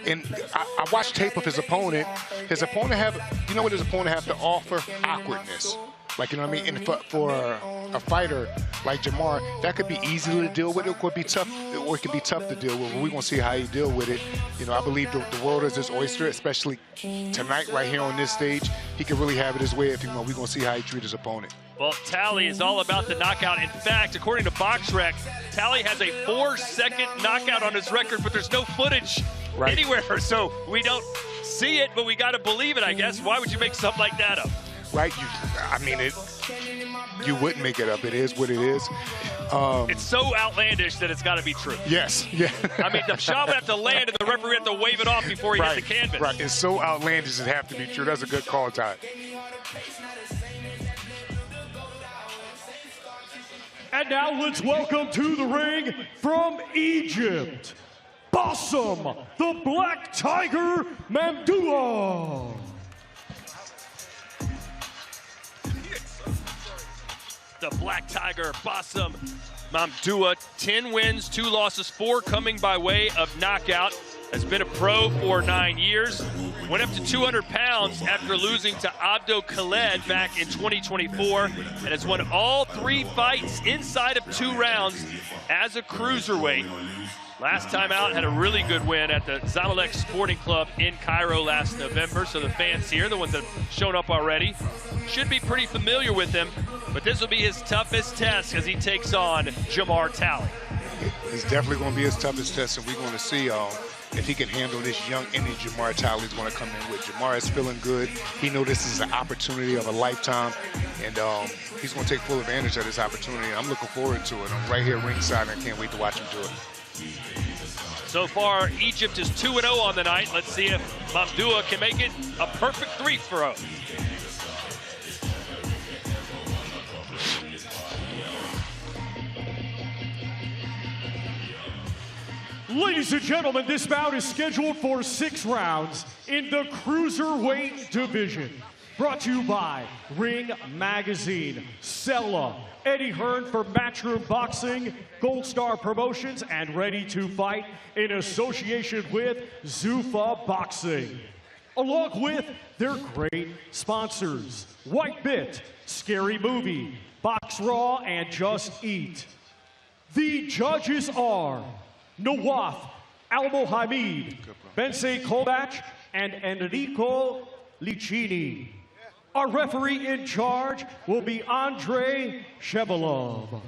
And I watched tape of his opponent. His opponent you know what his opponent have to offer? Awkwardness. Like, you know what I mean? And for a fighter like Jamar, that could be easy to deal with. It could be tough, or it could be tough to deal with. We're going to see how he deal with it. You know, I believe the world is his oyster, especially tonight right here on this stage. He could really have it his way if we're going to see how he treats his opponent. Well, Talley is all about the knockout. In fact, according to BoxRec, Talley has a 4-second knockout on his record, but there's no footage anywhere. So we don't see it, but we got to believe it, I guess. Why would you make something like that up? Right, you wouldn't make it up. It is what it is. It's so outlandish that it's got to be true. Yes, yeah. I mean, the shot would have to land and the referee would have to wave it off before he hit the canvas. Right, it's so outlandish it have to be true. That's a good call, Ty. And now let's welcome to the ring from Egypt, Bassem the Black Tiger Mamdouh. The Black Tiger, Bassem Mamdouh, 10 wins, 2 losses, 4 coming by way of knockout. Has been a pro for 9 years. Went up to 200 pounds after losing to Abdo Khaled back in 2024 and has won all 3 fights inside of 2 rounds as a cruiserweight. Last time out, had a really good win at the Zamalek Sporting Club in Cairo last November. So the fans here, the ones that have shown up already, should be pretty familiar with him. But this will be his toughest test as he takes on Jamar Talley. He's definitely going to be his toughest test, and we're going to see if he can handle this young energy Jamar Talley's going to come in with. Jamar is feeling good. He knows this is an opportunity of a lifetime, and he's going to take full advantage of this opportunity. I'm looking forward to it. I'm right here ringside, and I can't wait to watch him do it. So far, Egypt is 2-0 on the night. Let's see if Mamdouh can make it a perfect 3-0. Ladies and gentlemen, this bout is scheduled for 6 rounds in the cruiserweight division. Brought to you by Ring Magazine, Sella, Eddie Hearn for Matchroom Boxing, Gold Star Promotions, and Ready to Fight in association with Zuffa Boxing. Along with their great sponsors, White Bit, Scary Movie, Box Raw, and Just Eat. The judges are Nawaf Al-Mohamid, Bensei Kovach, and Enrico Licini. Our referee in charge will be Andrei Shevelov.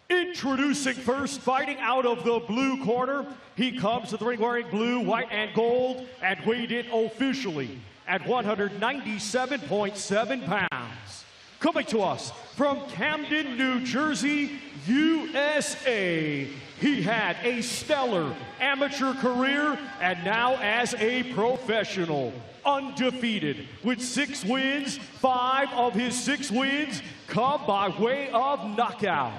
Introducing first, fighting out of the blue corner. He comes to the ring wearing blue, white, and gold, and weighed in officially at 197.7 pounds. Coming to us from Camden, New Jersey, USA. He had a stellar amateur career and now as a professional, undefeated with 6 wins. 5 of his 6 wins come by way of knockout.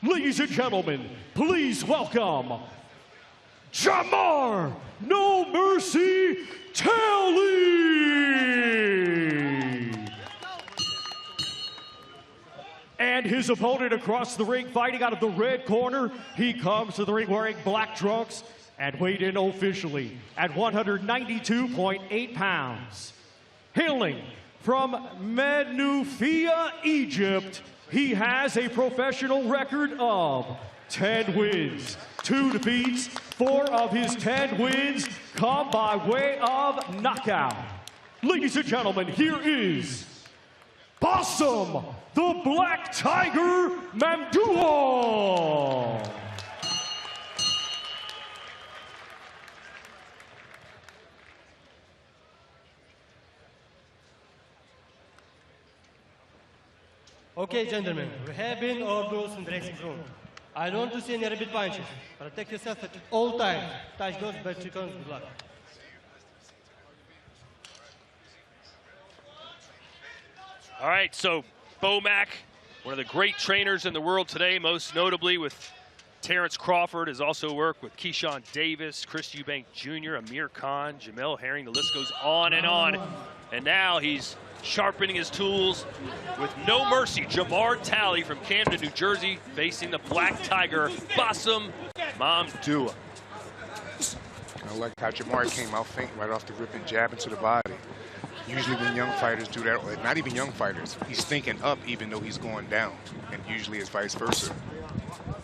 Ladies and gentlemen, please welcome Jamar No Mercy Talley. And his opponent across the ring, fighting out of the red corner. He comes to the ring wearing black trunks and weighed in officially at 192.8 pounds. Hailing from Menouphia, Egypt, he has a professional record of 10 wins, 2 defeats. 4 of his 10 wins come by way of knockout. Ladies and gentlemen, here is Possum, the Black Tiger Mamdouh. Okay, gentlemen, we have been orders in the dressing room. I don't want to see any rabbit punches. Protect yourself at all times. Touch those bad chickens with luck. All right, so Bomac, one of the great trainers in the world today, most notably with Terrence Crawford, has also worked with Keyshawn Davis, Chris Eubank Jr., Amir Khan, Jamel Herring. The list goes on and on. And now he's sharpening his tools with no mercy. Jamar Talley from Camden, New Jersey, facing the Black Tiger, Possum Mamdouh. I like how Jamar came out faint right off the rip and jab into the body. Usually when young fighters do that, or not even young fighters, he's thinking up even though he's going down, and usually it's vice versa.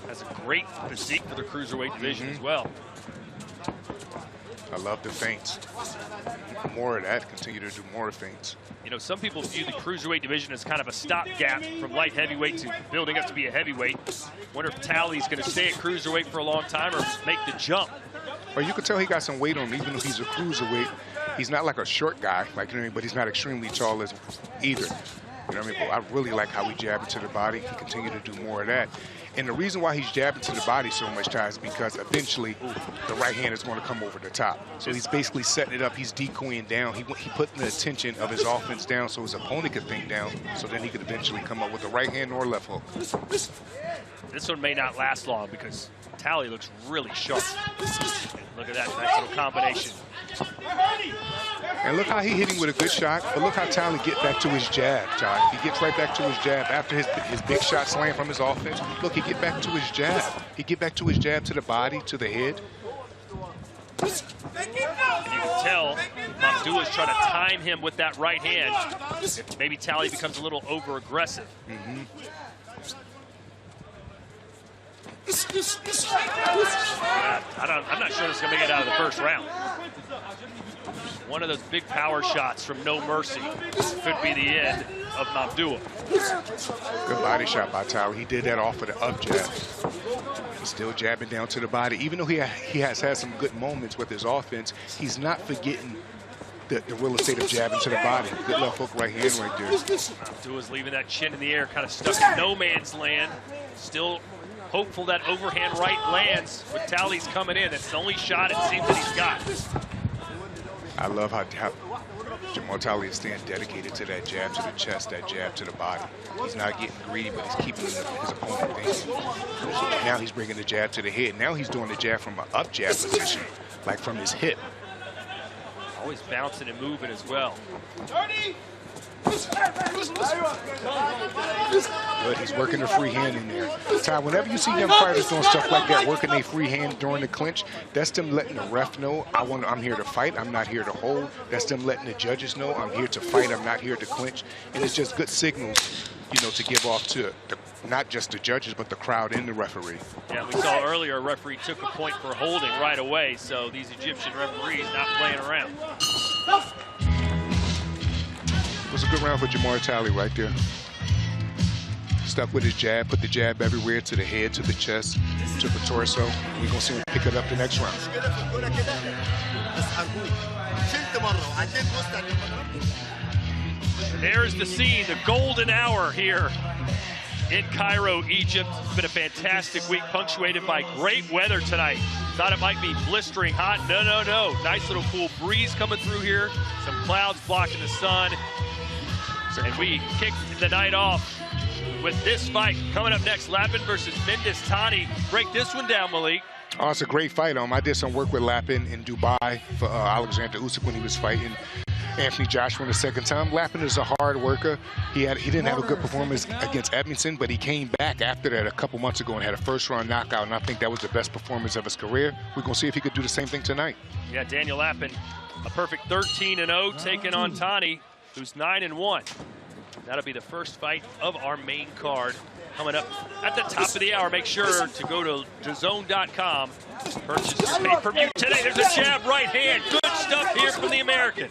Has a great physique for the cruiserweight division as well. I love the feints. More of that, continue to do more feints. You know, some people view the cruiserweight division as kind of a stopgap from light heavyweight to building up to be a heavyweight. Wonder if Talley's going to stay at cruiserweight for a long time or make the jump. Well, you can tell he got some weight on him, even though he's a cruiserweight. He's not like a short guy, like, you know, but he's not extremely tall as either. You know what I mean? But I really like how he jabbed into the body. He continued to do more of that. And the reason why he's jabbing to the body so much, Ty, is because eventually the right hand is going to come over the top. So he's basically setting it up. He's decoying down. He putting the attention of his offense down so his opponent could think down, so then he could eventually come up with the right hand or left hook. This one may not last long because Talley looks really sharp. Look at that nice little combination. And look how he hit him with a good shot, but look how Talley get back to his jab, Ty. He gets right back to his jab after his big shot slam from his offense. Look, he get back to his jab. He get back to his jab to the body, to the head. You can tell Mamdouh's trying to time him with that right hand. Maybe Tally becomes a little over-aggressive. I'm not sure this is going to make it out of the first round. One of those big power shots from No Mercy could be the end of Mamdouh. Good body shot by Tally. He did that off of the up jab. He's still jabbing down to the body. Even though he has had some good moments with his offense, he's not forgetting the real estate of jabbing to the body. Good left hook, right hand right there. Mamdouh is leaving that chin in the air, kind of stuck in no man's land. Still hopeful that overhand right lands with Tally's coming in. That's the only shot it seems that he's got. I love how Jamal Tally is staying dedicated to that jab to the chest, that jab to the body. He's not getting greedy, but he's keeping his opponent thinking. Now he's bringing the jab to the head. Now he's doing the jab from an up jab position, like from his hip. Always bouncing and moving as well. Good, he's working the free hand in there. Ty, whenever you see young fighters doing stuff like that, working a free hand during the clinch, that's them letting the ref know, I'm here to fight, I'm not here to hold. That's them letting the judges know, I'm here to fight, I'm not here to clinch. And it's just good signals, you know, to give off to not just the judges, but the crowd and the referee. Yeah, we saw earlier a referee took a point for holding right away, so these Egyptian referees not playing around. It was a good round for Jamar Tally right there. Stuck with his jab, put the jab everywhere, to the head, to the chest, to the torso. We're going to see him pick it up the next round. There's the scene, the golden hour here in Cairo, Egypt. It's been a fantastic week, punctuated by great weather tonight. Thought it might be blistering hot. No. Nice little cool breeze coming through here. Some clouds blocking the sun. And we kicked the night off with this fight. Coming up next, Lapin versus Mendestani. Break this one down, Malik. Oh, it's a great fight. I did some work with Lapin in Dubai for Oleksandr Usyk when he was fighting Anthony Joshua in the second time. Lapin is a hard worker. He didn't have a good performance against Edmondson, but he came back after that a couple months ago and had a first-round knockout, and I think that was the best performance of his career. We're going to see if he could do the same thing tonight. Yeah, Daniel Lapin, a perfect 13-0, taking on Tani, who's 9-1. That'll be the first fight of our main card coming up at the top of the hour. Make sure to go to DAZN.com, purchase your pay-per-view today. There's a jab, right hand. Good stuff here from the American.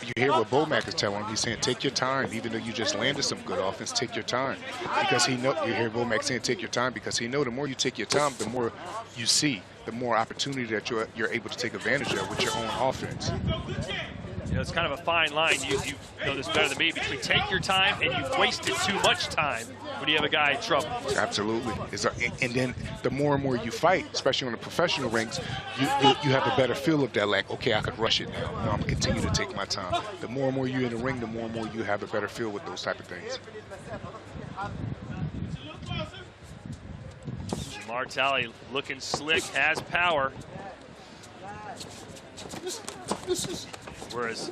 You hear what Bomac is telling him. He's saying, take your time, even though you just landed some good offense, take your time. Because he know, you hear Bomac saying, take your time, because he know the more you take your time, the more you see, the more opportunity that you're able to take advantage of with your own offense. You know, it's kind of a fine line. You know this better than me, between take your time and you've wasted too much time when you have a guy in trouble. Absolutely. And then the more and more you fight, especially on the professional ranks, you have a better feel of that, like, okay, I could rush it now. No, I'm going to continue to take my time. The more and more you're in the ring, the more and more you have a better feel with those type of things. Jamar Tally looking slick, has power. Whereas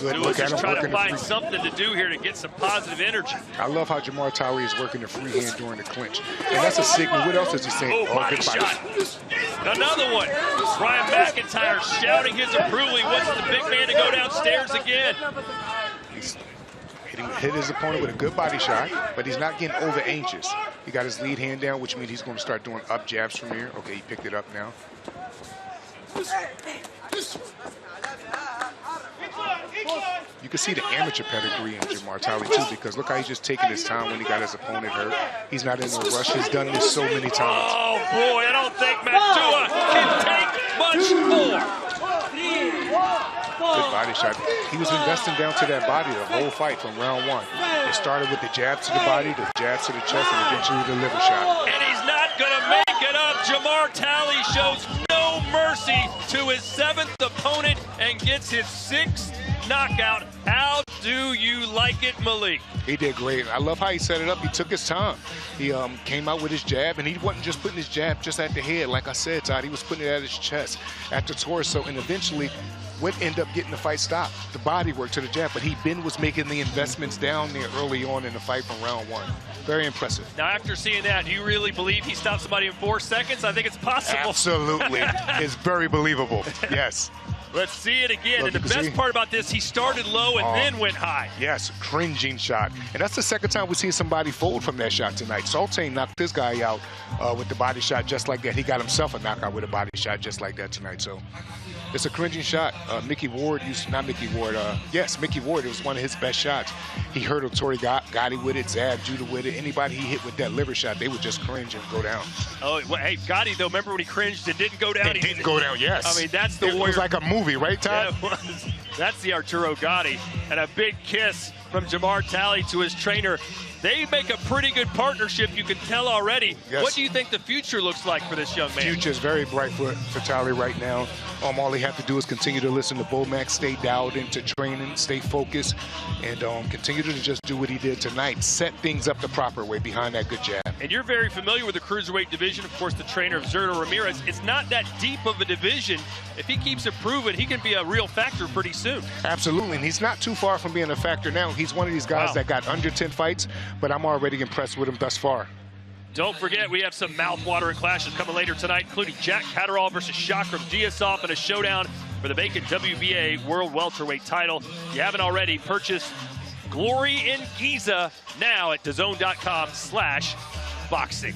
Lewis is trying to find something to do here to get some positive energy. I love how Jamar Tally is working the free hand during the clinch. And that's a signal. What else is he saying? Oh, body shot. Another one. Brian McIntyre shouting his approval. He wants the big man to go downstairs again. He's hit his opponent with a good body shot, but he's not getting over anxious. He got his lead hand down, which means he's going to start doing up jabs from here. Okay, he picked it up now. You can see the amateur pedigree in Jamar Tally too, because look how he's just taking his time when he got his opponent hurt. He's not in no rush. He's done this so many times. Oh boy, I don't think Mamdouh can take much more. Good body shot. He was investing down to that body the whole fight from round one. It started with the jab to the body, the jab to the chest, and eventually the liver shot. And he's not going to make it up. Jamar Tally shows no mercy to his 7th opponent and gets his 6th knockout. How do you like it, Malik? He did great. I love how he set it up. He took his time. He came out with his jab, and he wasn't just putting his jab just at the head. Like I said, Todd, he was putting it at his chest, at the torso, and eventually would end up getting the fight stopped. The body work to the jab, but Ben was making the investments down there early on in the fight from round 1. Very impressive. Now, after seeing that, do you really believe he stopped somebody in 4 seconds? I think it's possible. Absolutely. It's very believable. Yes. Let's see it again. And the best part about this, he started low and then went high. Yes, cringing shot. And that's the second time we've seen somebody fold from that shot tonight. Sultan knocked this guy out with the body shot just like that. He got himself a knockout with a body shot just like that tonight. So it's a cringing shot. Mickey Ward yes, Mickey Ward, it was one of his best shots. He hurdled Tori Gotti with it, Zab Judah with it. Anybody he hit with that liver shot, they would just cringe and go down. Oh, well, hey, Gotti, though, remember when he cringed and didn't go down? It didn't go down, yes. I mean, that's the warrior. It was like a movie, right, Todd? Yeah, it was. That's the Arturo Gotti. And a big kiss from Jamar Talley to his trainer. They make a pretty good partnership, you can tell already. Yes. What do you think the future looks like for this young man? Future is very bright for Talley right now. All he have to do is continue to listen to Bomac, stay dialed into training, stay focused, and continue to just do what he did tonight. Set things up the proper way behind that good jab. And you're very familiar with the cruiserweight division, of course, the trainer of Zurdo Ramirez. It's not that deep of a division. If he keeps improving, he can be a real factor pretty soon. Absolutely, and he's not too far from being a factor now. He's one of these guys that got under 10 fights, but I'm already impressed with him thus far. Don't forget, we have some mouth-watering clashes coming later tonight, including Jack Catterall versus Shakram Diasov in a showdown for the vacant WBA World Welterweight title. If you haven't already, purchase Glory in Giza now at DAZN.com/boxing.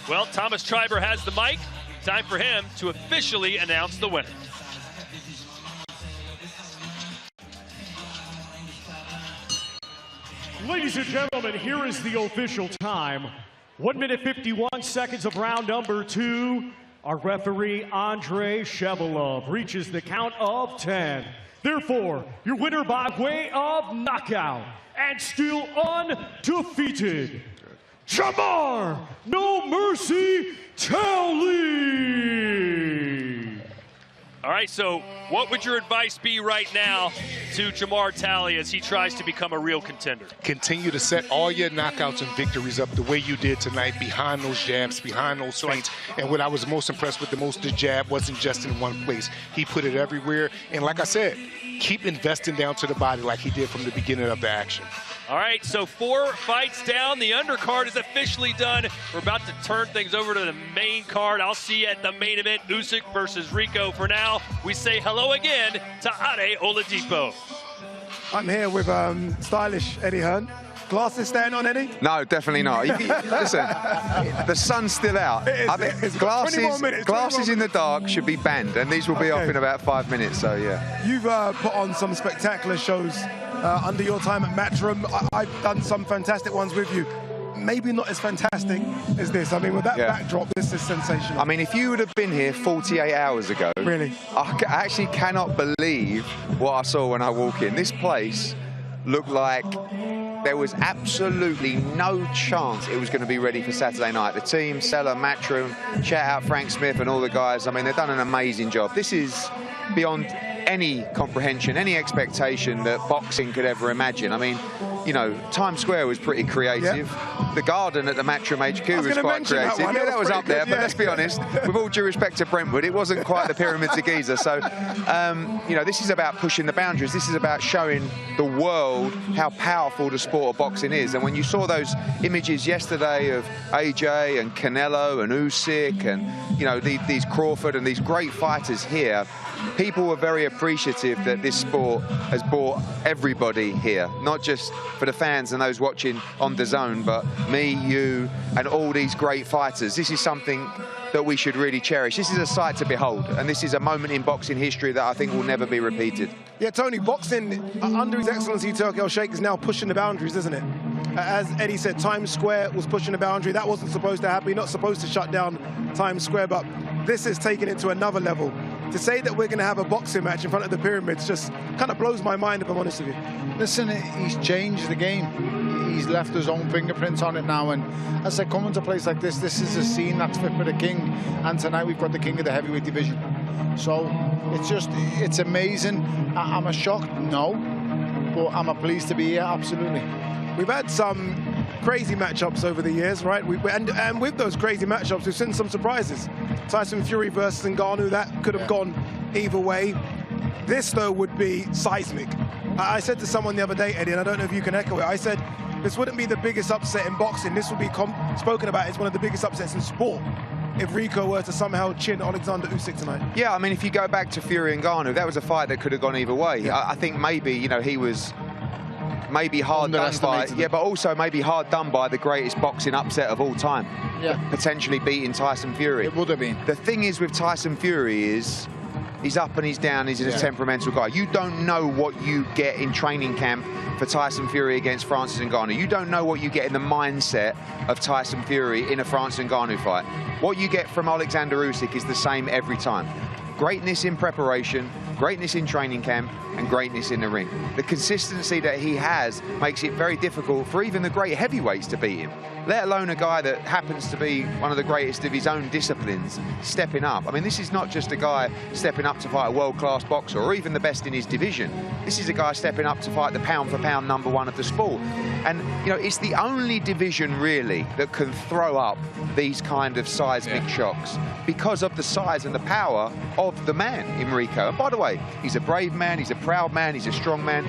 Well, Thomas Triber has the mic. Time for him to officially announce the winner. Ladies and gentlemen, here is the official time. 1 minute 51 seconds of round number 2. Our referee, Andrei Shevelov, reaches the count of 10. Therefore, your winner by way of knockout and still undefeated, Jamar No Mercy Talley. All right, so what would your advice be right now to Jamar Talley as he tries to become a real contender? Continue to set all your knockouts and victories up the way you did tonight, behind those jabs, behind those feints. And what I was most impressed with the jab wasn't just in one place. He put it everywhere. And like I said, keep investing down to the body like he did from the beginning of the action. All right, so 4 fights down. The undercard is officially done. We're about to turn things over to the main card. I'll see you at the main event, Usyk versus Rico. For now, we say hello again to Ade Oladipo. I'm here with stylish Eddie Hearn. Glasses staying on, Eddie? No, definitely not. Listen, the sun's still out. I think glasses in the dark should be banned, and these will be off in about 5 minutes, so yeah. You've put on some spectacular shows under your time at Matchroom. I've done some fantastic ones with you. Maybe not as fantastic as this. I mean, with that backdrop, this is sensational. I mean, if you would have been here 48 hours ago, really, I actually cannot believe what I saw when I walked in. This place looked like there was absolutely no chance it was going to be ready for Saturday night. The team, Seller, Matchroom, shout out Frank Smith and all the guys. I mean, they've done an amazing job. This is beyond any comprehension, any expectation that boxing could ever imagine. I mean, you know, Times Square was pretty creative. Yeah. The garden at the Matchroom HQ was quite creative. That was up there, but let's be honest, with all due respect to Brentwood, it wasn't quite the Pyramids of Giza. So, you know, this is about pushing the boundaries. This is about showing the world how powerful the sport of boxing is. And when you saw those images yesterday of AJ and Canelo and Usyk and, you know, these Crawford and these great fighters here, people were very appreciative that this sport has brought everybody here, not just for the fans and those watching on DAZN, but me, you, and all these great fighters. This is something that we should really cherish. This is a sight to behold, and this is a moment in boxing history that I think will never be repeated. Yeah, Tony, boxing under His Excellency Turki Al-Sheikh is now pushing the boundaries, isn't it? As Eddie said, Times Square was pushing the boundary. That wasn't supposed to happen. You're not supposed to shut down Times Square, but this is taking it to another level. To say that we're going to have a boxing match in front of the Pyramids just kind of blows my mind, if I'm honest with you. Listen, he's changed the game. He's left his own fingerprints on it now, and as I come into a place like this is a scene that's fit for the king, and tonight we've got the king of the heavyweight division. So it's amazing. Am I shocked? No. But am I pleased to be here? Absolutely. We've had some crazy matchups over the years, right? And with those crazy matchups, we've seen some surprises. Tyson Fury versus Ngannou, that could have gone either way. This, though, would be seismic. I said to someone the other day, Eddie, and I don't know if you can echo it, I said, this wouldn't be the biggest upset in boxing. This would be spoken about as one of the biggest upsets in sport if Rico were to somehow chin Oleksandr Usyk tonight. Yeah, I mean, if you go back to Fury and Ngannou, that was a fight that could have gone either way. Yeah. I think maybe, you know, he was maybe hard done by, but also maybe hard done by the greatest boxing upset of all time. Yeah. Potentially beating Tyson Fury. It would have been. The thing is with Tyson Fury is, he's up and he's down, he's a temperamental guy. You don't know what you get in training camp for Tyson Fury against Francis Ngannou. You don't know what you get in the mindset of Tyson Fury in a Francis Ngannou fight. What you get from Oleksandr Usyk is the same every time. Greatness in preparation, greatness in training camp, and greatness in the ring. The consistency that he has makes it very difficult for even the great heavyweights to beat him, let alone a guy that happens to be one of the greatest of his own disciplines, stepping up. I mean, this is not just a guy stepping up to fight a world-class boxer or even the best in his division. This is a guy stepping up to fight the pound-for-pound #1 of the sport. And, you know, it's the only division, really, that can throw up these kind of seismic shocks because of the size and the power of the man in Rico. And by the way, he's a brave man, he's a proud man, he's a strong man,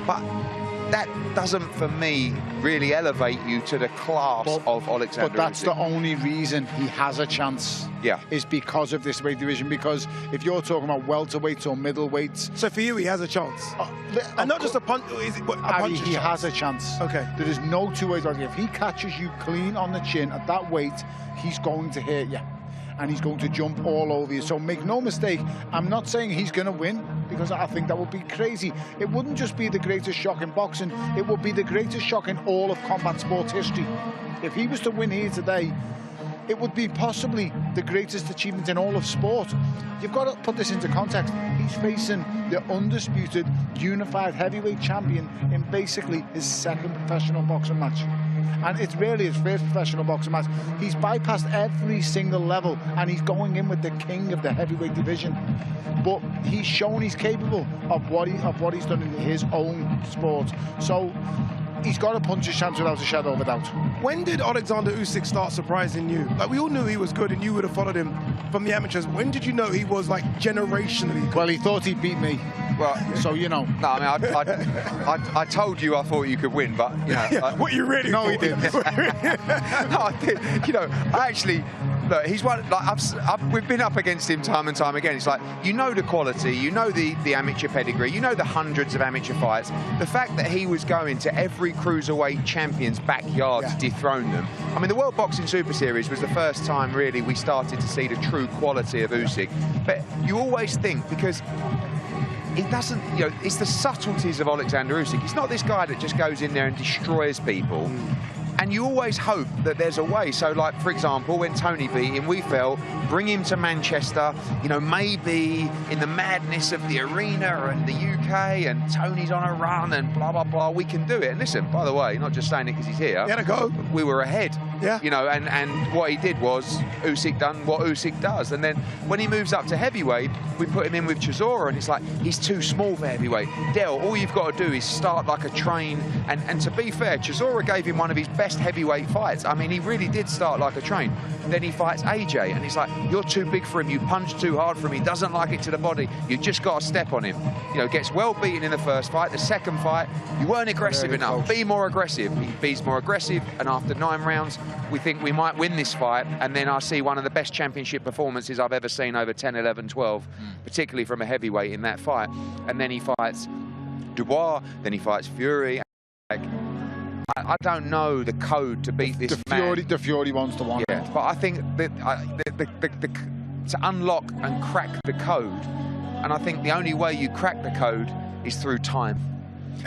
but that doesn't, for me, really elevate you to the class of Oleksandr Usyk. But that's the only reason he has a chance. Yeah. Is because of this weight division. Because if you're talking about welterweights or middleweights, so for you, he has a chance. And not just a punch. Is it, a punch he has a chance. Okay. There is no two ways about it. If he catches you clean on the chin at that weight, he's going to hit you. And he's going to jump all over you. So make no mistake, I'm not saying he's going to win, because I think that would be crazy. It wouldn't just be the greatest shock in boxing, it would be the greatest shock in all of combat sports history. If he was to win here today, it would be possibly the greatest achievement in all of sport. You've got to put this into context. He's facing the undisputed, unified heavyweight champion in basically his second professional boxing match. And it's really his first professional boxing match. He's bypassed every single level, and he's going in with the king of the heavyweight division. But he's shown he's capable of what he's done in his own sport. So he's got to punch his chance without a shadow of a doubt. When did Oleksandr Usyk start surprising you? Like, we all knew he was good, and you would have followed him from the amateurs. When did you know he was, like, generationally good? Well, he thought he'd beat me. Well, so, you know. No, I mean, I told you I thought you could win, but, you know. What you really No, he didn't. No, I did. You know, I actually... Look, he's one, like, we've been up against him time and time again. It's like, you know the quality, you know the amateur pedigree, you know the hundreds of amateur fights. The fact that he was going to every cruiserweight champion's backyard to dethrone them. I mean, the World Boxing Super Series was the first time, really, we started to see the true quality of Usyk. But you always think, because it doesn't, you know, it's the subtleties of Oleksandr Usyk. He's not this guy that just goes in there and destroys people. And you always hope that there's a way. So, like, for example, when Tony beat him, we felt, bring him to Manchester, you know, maybe in the madness of the arena and the UK, and Tony's on a run and blah, blah, blah, we can do it. And listen, by the way, not just saying it because he's here. He had a go. We were ahead. Yeah. You know, and what he did was Usyk done what Usyk does. And then when he moves up to heavyweight, we put him in with Chisora, and it's like, he's too small for heavyweight. Del, all you've got to do is start like a train. And to be fair, Chisora gave him one of his best heavyweight fights. I mean, he really did start like a train. Then he fights AJ, and he's like, you're too big for him, you punch too hard for him, he doesn't like it to the body, you just got to step on him. You know, gets well beaten in the first fight. The second fight, you weren't aggressive enough. Be more aggressive. He beats more aggressive, and after 9 rounds, we think we might win this fight, and then I see one of the best championship performances I've ever seen over 10, 11, 12, particularly from a heavyweight in that fight. And then he fights Dubois, then he fights Fury. I don't know the code to beat this man. The Fury one's the one. Yeah, but I think that to unlock and crack the code, and I think the only way you crack the code is through time.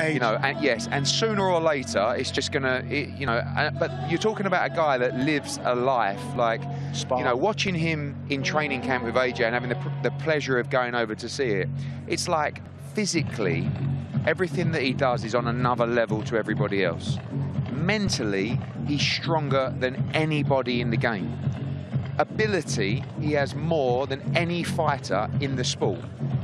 You know, and yes, and sooner or later, it's just gonna, you know. But you're talking about a guy that lives a life like, you know, watching him in training camp with AJ and having the pleasure of going over to see it. It's like physically, everything that he does is on another level to everybody else. Mentally, he's stronger than anybody in the game. Ability, he has more than any fighter in the sport.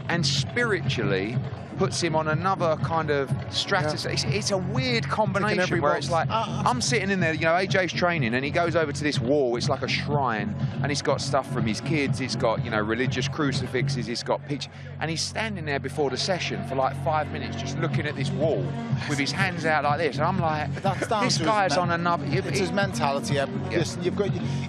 And spiritually, puts him on another kind of stratosphere. It's a weird combination where it's like, I'm sitting in there, you know, AJ's training, and he goes over to this wall. It's like a shrine, and he's got stuff from his kids. He's got, you know, religious crucifixes. He's got pictures, and he's standing there before the session for like 5 minutes, just looking at this wall with his hands out like this. And I'm like, this guy's on another. It's his mentality. Listen,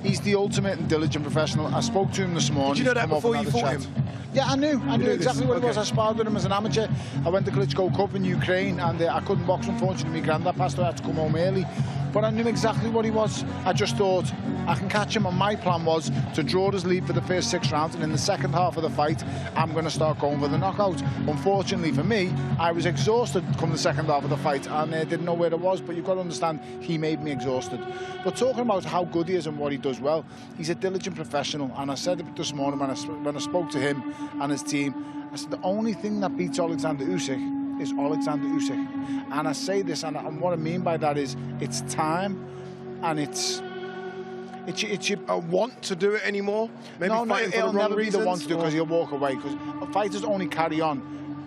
he's the ultimate and diligent professional. I spoke to him this morning. Did you know that before you fought him? Yeah, I knew exactly what it was. I sparred with him as an amateur. I went to Klitschko Cup in Ukraine, and I couldn't box, unfortunately. My granddad passed away, I had to come home early. But I knew exactly what he was. I just thought, I can catch him, and my plan was to draw his lead for the first 6 rounds, and in the second half of the fight, I'm going to start going for the knockout. Unfortunately for me, I was exhausted come the second half of the fight, and didn't know where it was, but you've got to understand, he made me exhausted. But talking about how good he is and what he does well, he's a diligent professional, and I said it this morning when I spoke to him and his team, I said the only thing that beats Oleksandr Usyk is Oleksandr Usyk. And I say this, and what I mean by that is it's time, and it's your want to do it anymore. Maybe no, fighting for it'll the wrong never be the reasons, want to do, because he'll walk away. Because fighters only carry on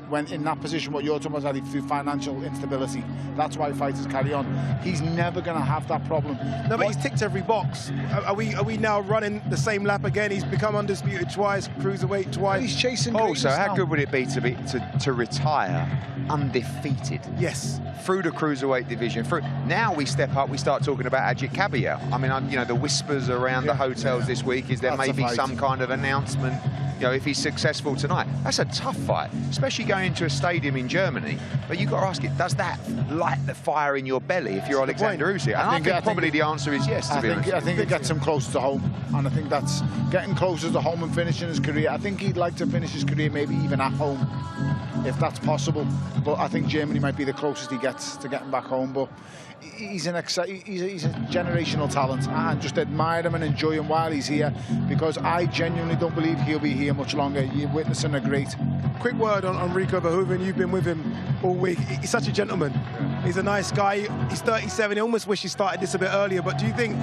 when in that position, what you're talking about, through financial instability. That's why fighters carry on. He's never going to have that problem. No, but he's ticked every box. Are we now running the same lap again? He's become undisputed twice, cruiserweight twice. He's chasing. Also, how good would it be to retire undefeated? Yes. Through the cruiserweight division. Now we step up. We start talking about Ajit Kabir. I mean, you know, the whispers around the hotels this week is there may be some kind of announcement. You know, if he's successful tonight, that's a tough fight, especially going into a stadium in Germany. But you've got to ask it, does that light the fire in your belly if you're Oleksandr Usyk? And I think probably the answer is yes, to be honest. I think it gets him closer to home, and I think that's getting closer to home and finishing his career. I think he'd like to finish his career maybe even at home, if that's possible. But I think Germany might be the closest he gets to getting back home. But he's a generational talent. I just admire him and enjoy him while he's here, because I genuinely don't believe he'll be here much longer. You're witnessing a great. Quick word on Rico Verhoeven. You've been with him all week. He's such a gentleman. He's a nice guy. He's 37. I almost wish he started this a bit earlier. But do you think,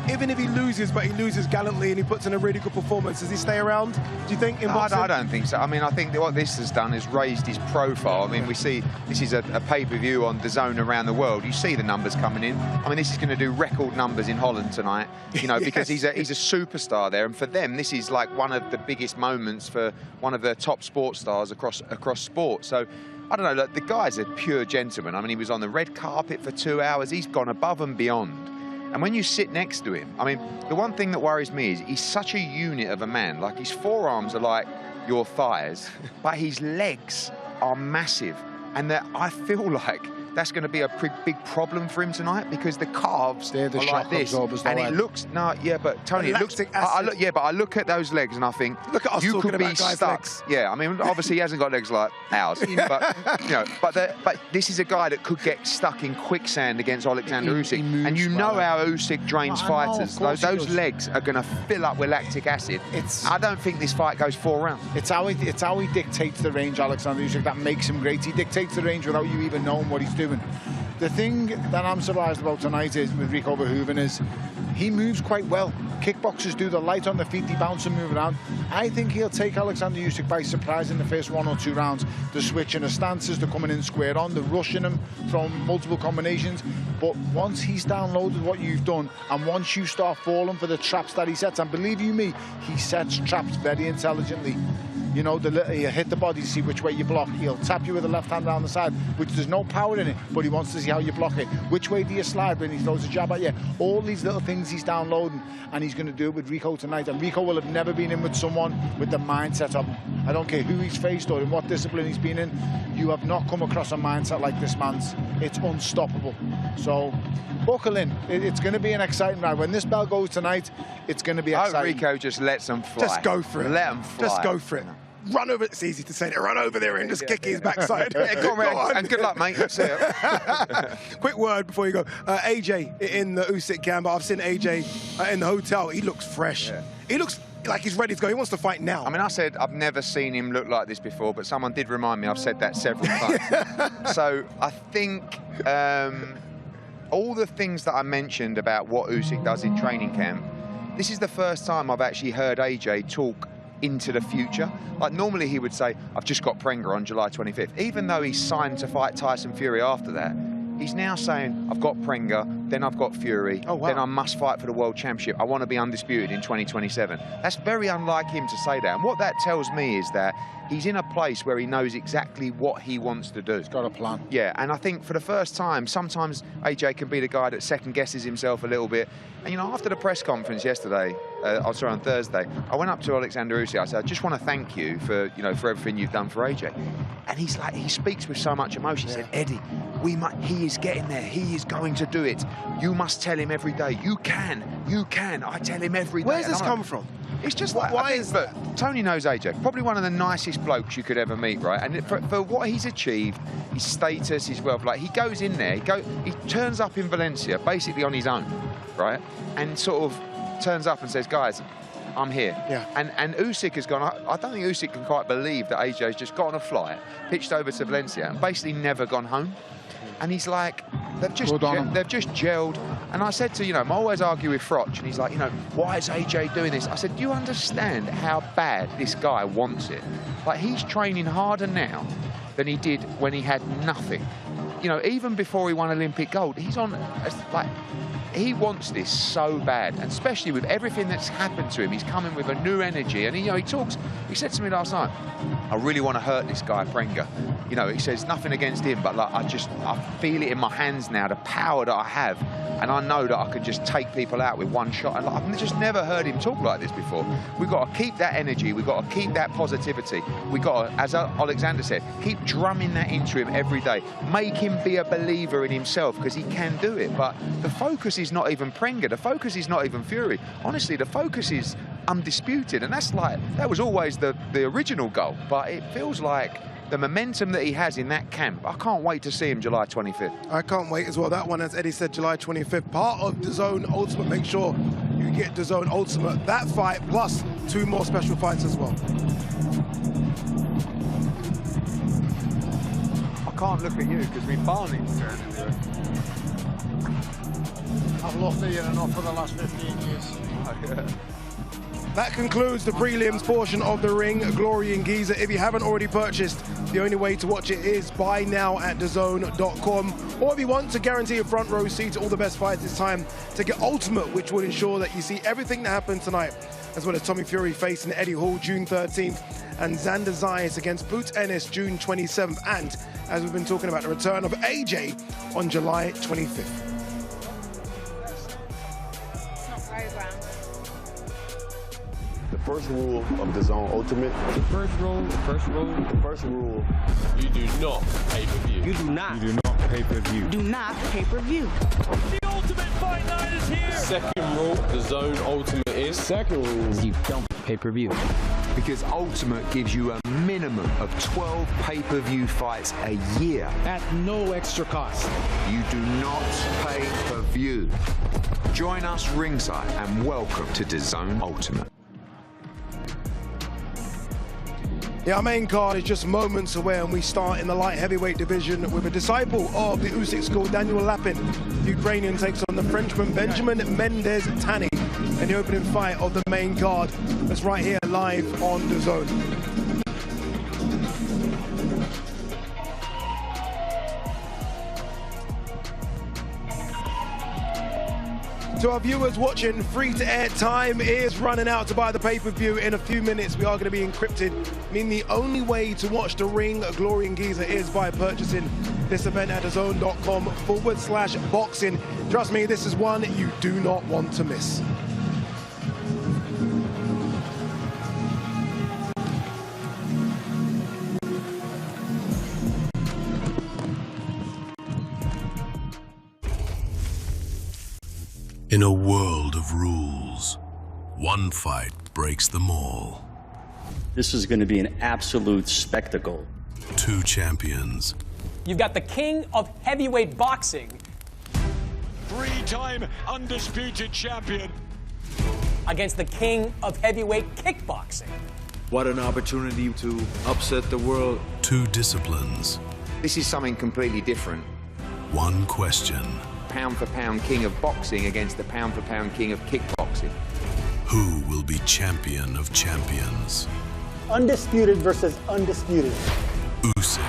even if he loses, but he loses gallantly and he puts in a really good performance, does he stay around, do you think, in boxing? I don't think so. I mean, I think that what this has done is raised his profile. I mean, we see this is a pay-per-view on DAZN around the world. You see the numbers coming in. I mean, this is going to do record numbers in Holland tonight, you know, because he's a superstar there. And for them, this is like one of the biggest moments for one of the top sports stars across sport. So, I don't know, look, the guy's a pure gentleman. I mean, he was on the red carpet for 2 hours. He's gone above and beyond. And when you sit next to him, I mean, the one thing that worries me is he's such a unit of a man. Like, his forearms are like your thighs, but his legs are massive. And that I feel like that's going to be a big problem for him tonight, because the calves are like this, and it looks but Tony, it looks. I look at those legs and I think, look at us you could be guys' stuck. legs. Yeah, I mean, obviously he hasn't got legs like ours, but you know, but this is a guy that could get stuck in quicksand against Oleksandr Usyk, and you know how Usyk drains fighters. Those legs are going to fill up with lactic acid. I don't think this fight goes 4 rounds. It's how he dictates the range, Oleksandr Usyk, that makes him great. He dictates the range without you even knowing what he's doing. The thing that I'm surprised about tonight is with Rico Verhoeven is he moves quite well. Kickboxers do, the light on the feet, they bounce and move around. I think he'll take Oleksandr Usyk by surprise in the first 1 or 2 rounds. They're switching the stances, they're coming in square on, they're rushing him from multiple combinations. But once he's downloaded what you've done, and once you start falling for the traps that he sets, and believe you me, he sets traps very intelligently. You know, he'll hit the body to see which way you block. He'll tap you with the left hand down the side, which there's no power in it, but he wants to see how you block it. Which way do you slide when he throws a jab at you? All these little things he's downloading, and he's going to do it with Rico tonight. And Rico will have never been in with someone with the mindset of him. I don't care who he's faced or in what discipline he's been in. You have not come across a mindset like this man's. It's unstoppable. So, buckle in. It's going to be an exciting ride. When this bell goes tonight, it's going to be exciting. I hope Rico just lets them fly. Just go for it. Let them fly. Just go for it. Run over, it's easy to say that, run over there and just kick his backside. Go on. And good luck, mate. See ya. Quick word before you go. AJ in the Usyk camp, but I've seen AJ in the hotel. He looks fresh. Yeah. He looks like he's ready to go. He wants to fight now. I mean, I said I've never seen him look like this before, but someone did remind me I've said that several times. So I think all the things that I mentioned about what Usyk does in training camp, this is the first time I've actually heard AJ talk into the future. Like normally he would say, I've just got Prenger on July 25th. Even though he's signed to fight Tyson Fury after that, he's now saying, I've got Prenger, then I've got Fury, then I must fight for the World Championship. I want to be undisputed in 2027. That's very unlike him to say that. And what that tells me is that he's in a place where he knows exactly what he wants to do. He's got a plan. Yeah, and I think for the first time, sometimes AJ can be the guy that second guesses himself a little bit. And, you know, after the press conference yesterday, on Thursday, I went up to Oleksandr Usyk. I said, I just want to thank you for, you know, for everything you've done for AJ. And he's like, he speaks with so much emotion. He said, Eddie, he is getting there. He is going to do it. You must tell him every day. You can. I tell him every day. Where's this come from? It's just like, why is that? Tony knows AJ, probably one of the nicest blokes you could ever meet, right? And for what he's achieved, his status, his wealth, like he goes in there, he turns up in Valencia basically on his own, right? And sort of turns up and says, guys, I'm here. Yeah. And Usyk has gone, I don't think Usyk can quite believe that AJ's just got on a flight, pitched over to Valencia and basically never gone home. And he's like, they've just gelled. And I said to, you know, I always argue with Froch, and he's like, you know, why is AJ doing this? I said, do you understand how bad this guy wants it? Like, he's training harder now than he did when he had nothing. You know, even before he won Olympic gold, he's on, like, he wants this so bad, and especially with everything that's happened to him, he's coming with a new energy. And, you know, he said to me last night, I really want to hurt this guy, Prenger. You know, he says nothing against him, but like, I feel it in my hands now, the power that I have, and I know that I can just take people out with one shot. And like, I've just never heard him talk like this before. We've got to keep that energy, we've got to keep that positivity. We've got to, as Oleksandr said, keep drumming that into him every day. Make him be a believer in himself, because he can do it. But the focus is not even Prenger, the focus is not even Fury. Honestly, the focus is undisputed, and that was always the original goal. But it feels like the momentum that he has in that camp, I can't wait to see him July 25th. I can't wait as well. That one, as Eddie said, July 25th, part of DAZN Ultimate. Make sure you get DAZN Ultimate. That fight, plus 2 more special fights as well. I can't look at you because my Barney's turning into it. I've lost it enough for the last 15 years. Oh, yeah. That concludes the prelims portion of the ring, Glory in Giza. If you haven't already purchased, the only way to watch it is buy now at DAZN.com. Or if you want to guarantee a front row seat to all the best fights, it's time to get Ultimate, which will ensure that you see everything that happened tonight, as well as Tommy Fury facing Eddie Hall June 13th and Xander Zayas against Boots Ennis June 27th. And, as we've been talking about, the return of AJ on July 25th. The first rule of DAZN Ultimate. The first rule. You do not pay-per-view. You do not. You do not pay-per-view. Do not pay-per-view. The Ultimate Fight Night is here. Second rule, DAZN Ultimate is. Second rule, you don't pay-per-view. Because Ultimate gives you a minimum of 12 pay-per-view fights a year. At no extra cost. You do not pay per view. Join us ringside and welcome to DAZN Ultimate. Yeah, our main card is just moments away, and we start in the light heavyweight division with a disciple of the Usyk school, Daniel Lapin. The Ukrainian takes on the Frenchman Benjamin Mendez-Tani in the opening fight of the main card. That's right here live on DAZN. To our viewers watching, free-to-air time is running out to buy the pay-per-view. In a few minutes, we are going to be encrypted, meaning the only way to watch the ring Glory in Giza is by purchasing this event at DAZN.com/boxing. Trust me, this is one you do not want to miss. In a world of rules, one fight breaks them all. This is going to be an absolute spectacle. 2 champions. You've got the king of heavyweight boxing. 3-time undisputed champion. Against the king of heavyweight kickboxing. What an opportunity to upset the world. 2 disciplines. This is something completely different. 1 question. Pound for pound king of boxing against the pound for pound king of kickboxing. Who will be champion of champions? Undisputed versus undisputed. Usyk.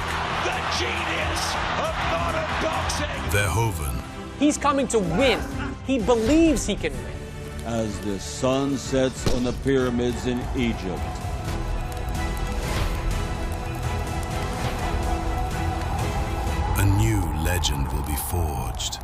The genius of modern boxing. Verhoeven. He's coming to win. He believes he can win. As the sun sets on the pyramids in Egypt. A new legend will be forged.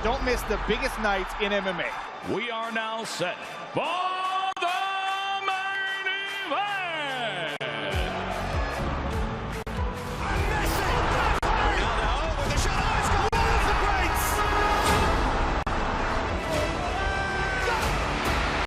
Don't miss the biggest nights in MMA. We are now set for